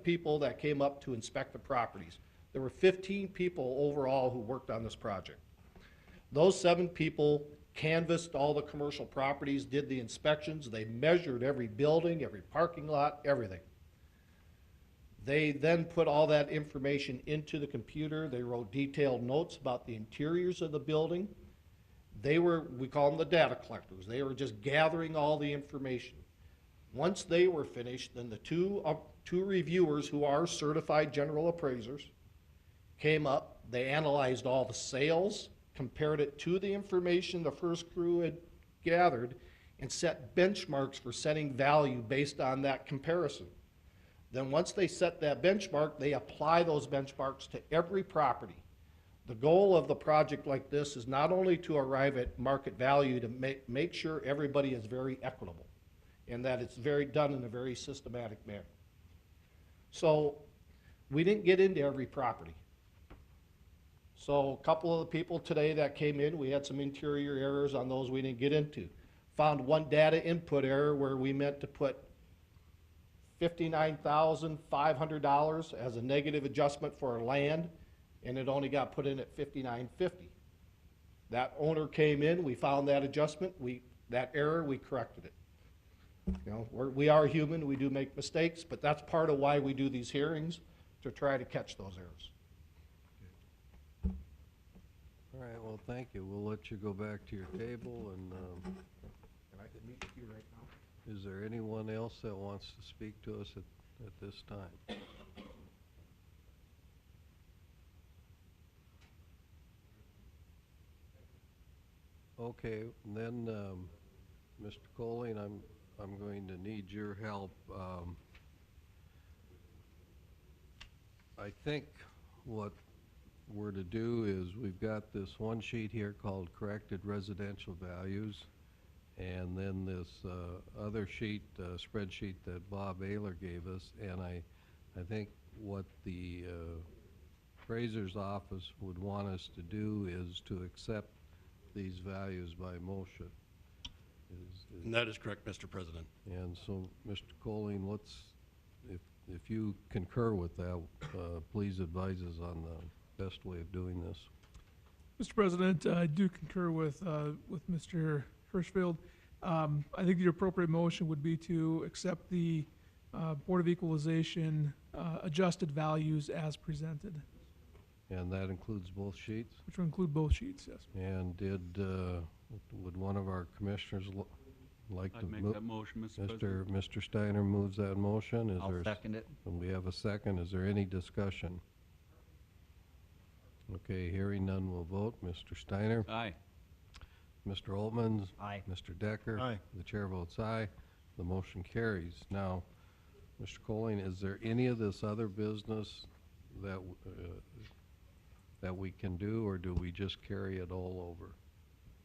Speaker 17: people that came up to inspect the properties. There were 15 people overall who worked on this project. Those 7 people canvassed all the commercial properties, did the inspections. They measured every building, every parking lot, everything. They then put all that information into the computer. They wrote detailed notes about the interiors of the building. We call them the data collectors. They were just gathering all the information. Once they were finished, then the two reviewers, who are certified general appraisers, came up. They analyzed all the sales, compared it to the information the first crew had gathered, and set benchmarks for setting value based on that comparison. Then once they set that benchmark, they apply those benchmarks to every property. The goal of the project like this is not only to arrive at market value, to make sure everybody is very equitable and that it's done in a very systematic manner. So we didn't get into every property. So a couple of the people today that came in, we had some interior errors on those we didn't get into. Found one data input error where we meant to put $59,500 as a negative adjustment for our land, and it only got put in at $59,50. That owner came in, we found that adjustment, that error, we corrected it. You know, we are human, we do make mistakes, but that's part of why we do these hearings, to try to catch those errors.
Speaker 1: All right, well, thank you. We'll let you go back to your table, and
Speaker 4: meet with you right now?
Speaker 1: is there anyone else that wants to speak to us at this time? Okay, then, Mr. Colleen, I'm going to need your help. I think what we're to do is, we've got this one sheet here called corrected residential values, and then this other sheet, spreadsheet that Bob Ayler gave us, and I think what the appraiser's office would want us to do is to accept these values by motion.
Speaker 2: And that is correct, Mr. President.
Speaker 1: And so, Mr. Colleen, if you concur with that, please advise us on the best way of doing this.
Speaker 6: Mr. President, I do concur with Mr. Hirschfield. I think the appropriate motion would be to accept the Board of Equalization adjusted values as presented,
Speaker 1: And that includes both sheets?
Speaker 6: which will include both sheets, yes.
Speaker 1: And would one of our commissioners like to
Speaker 16: I'd make
Speaker 1: move?
Speaker 16: that motion, Mr. President.
Speaker 1: Mr. Steiner moves that motion. Is
Speaker 11: I'll
Speaker 1: there
Speaker 11: second it.
Speaker 1: And we have a second. Is there any discussion? Okay, hearing none, we'll vote. Mr. Steiner?
Speaker 16: Aye.
Speaker 1: Mr. Altman?
Speaker 11: Aye.
Speaker 1: Mr. Decker?
Speaker 9: Aye.
Speaker 1: The chair votes aye. The motion carries. Now, Mr. Colleen, is there any of this other business that we can do, or do we just carry it all over?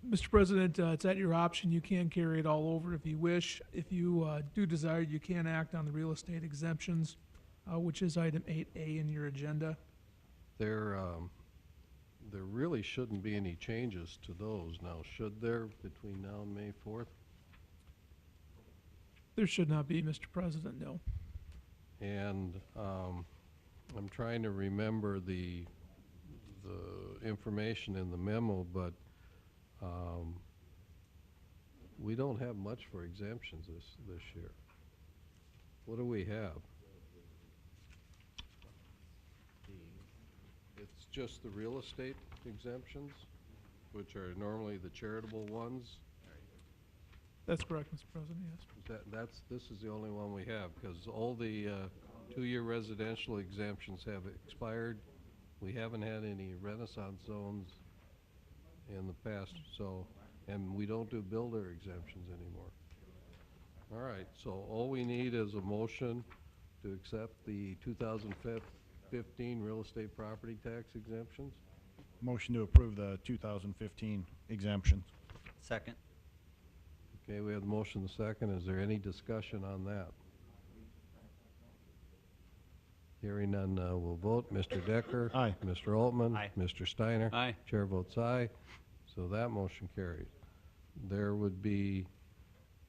Speaker 6: Mr. President, it's at your option. You can carry it all over if you wish. If you do desire, you can act on the real estate exemptions, which is item 8A in your agenda.
Speaker 1: There really shouldn't be any changes to those now, should there, between now and May 4th?
Speaker 6: There should not be, Mr. President, no.
Speaker 1: And I'm trying to remember the information in the memo, but we don't have much for exemptions this year. What do we have? It's just the real estate exemptions, which are normally the charitable ones.
Speaker 6: That's correct, Mr. President, yes.
Speaker 1: This is the only one we have, because all the two-year residential exemptions have expired. We haven't had any Renaissance zones in the past, so, and we don't do builder exemptions anymore. All right, so all we need is a motion to accept the 2015 real estate property tax exemptions.
Speaker 19: Motion to approve the 2015 exemptions.
Speaker 11: Second.
Speaker 1: Okay, we have the motion, the second. Is there any discussion on that? Hearing none, we'll vote. Mr. Decker?
Speaker 19: Aye.
Speaker 1: Mr. Altman?
Speaker 11: Aye.
Speaker 1: Mr. Steiner?
Speaker 16: Aye.
Speaker 1: Chair votes aye. So that motion carries. There would be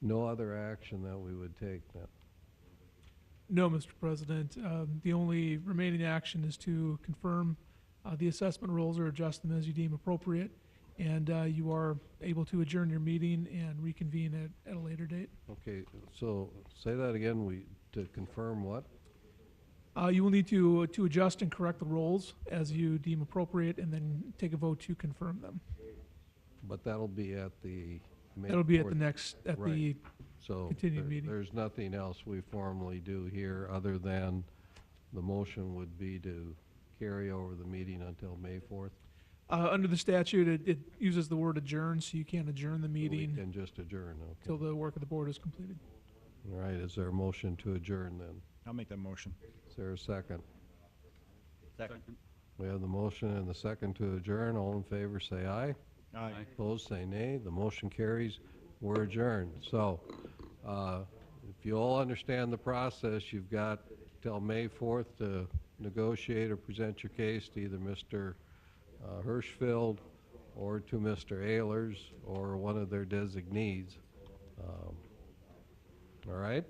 Speaker 1: no other action that we would take then.
Speaker 6: No, Mr. President. The only remaining action is to confirm the assessment rolls or adjust them as you deem appropriate, and you are able to adjourn your meeting and reconvene at a later date.
Speaker 1: Okay, so say that again, to confirm what?
Speaker 6: You will need to adjust and correct the rolls as you deem appropriate, and then take a vote to confirm them.
Speaker 1: But that'll be at the May
Speaker 6: That'll be at
Speaker 1: 4th.
Speaker 6: the next, at
Speaker 1: Right.
Speaker 6: the
Speaker 1: So
Speaker 6: continued meeting.
Speaker 1: there's nothing else we formally do here, other than the motion would be to carry over the meeting until May 4th?
Speaker 6: Under the statute, it uses the word adjourn, so you can't adjourn the
Speaker 1: So
Speaker 6: meeting
Speaker 1: we can just adjourn, okay.
Speaker 6: till the work of the board is completed.
Speaker 1: All right, is there a motion to adjourn then?
Speaker 19: I'll make that motion.
Speaker 1: Is there a second?
Speaker 11: Second.
Speaker 1: We have the motion and the second to adjourn. All in favor, say aye.
Speaker 19: Aye.
Speaker 1: Opposed, say nay. The motion carries. We're adjourned. So, if you all understand the process, you've got till May 4th to negotiate or present your case to either Mr. Hirschfield or to Mr. Ehlers or one of their designees. All right?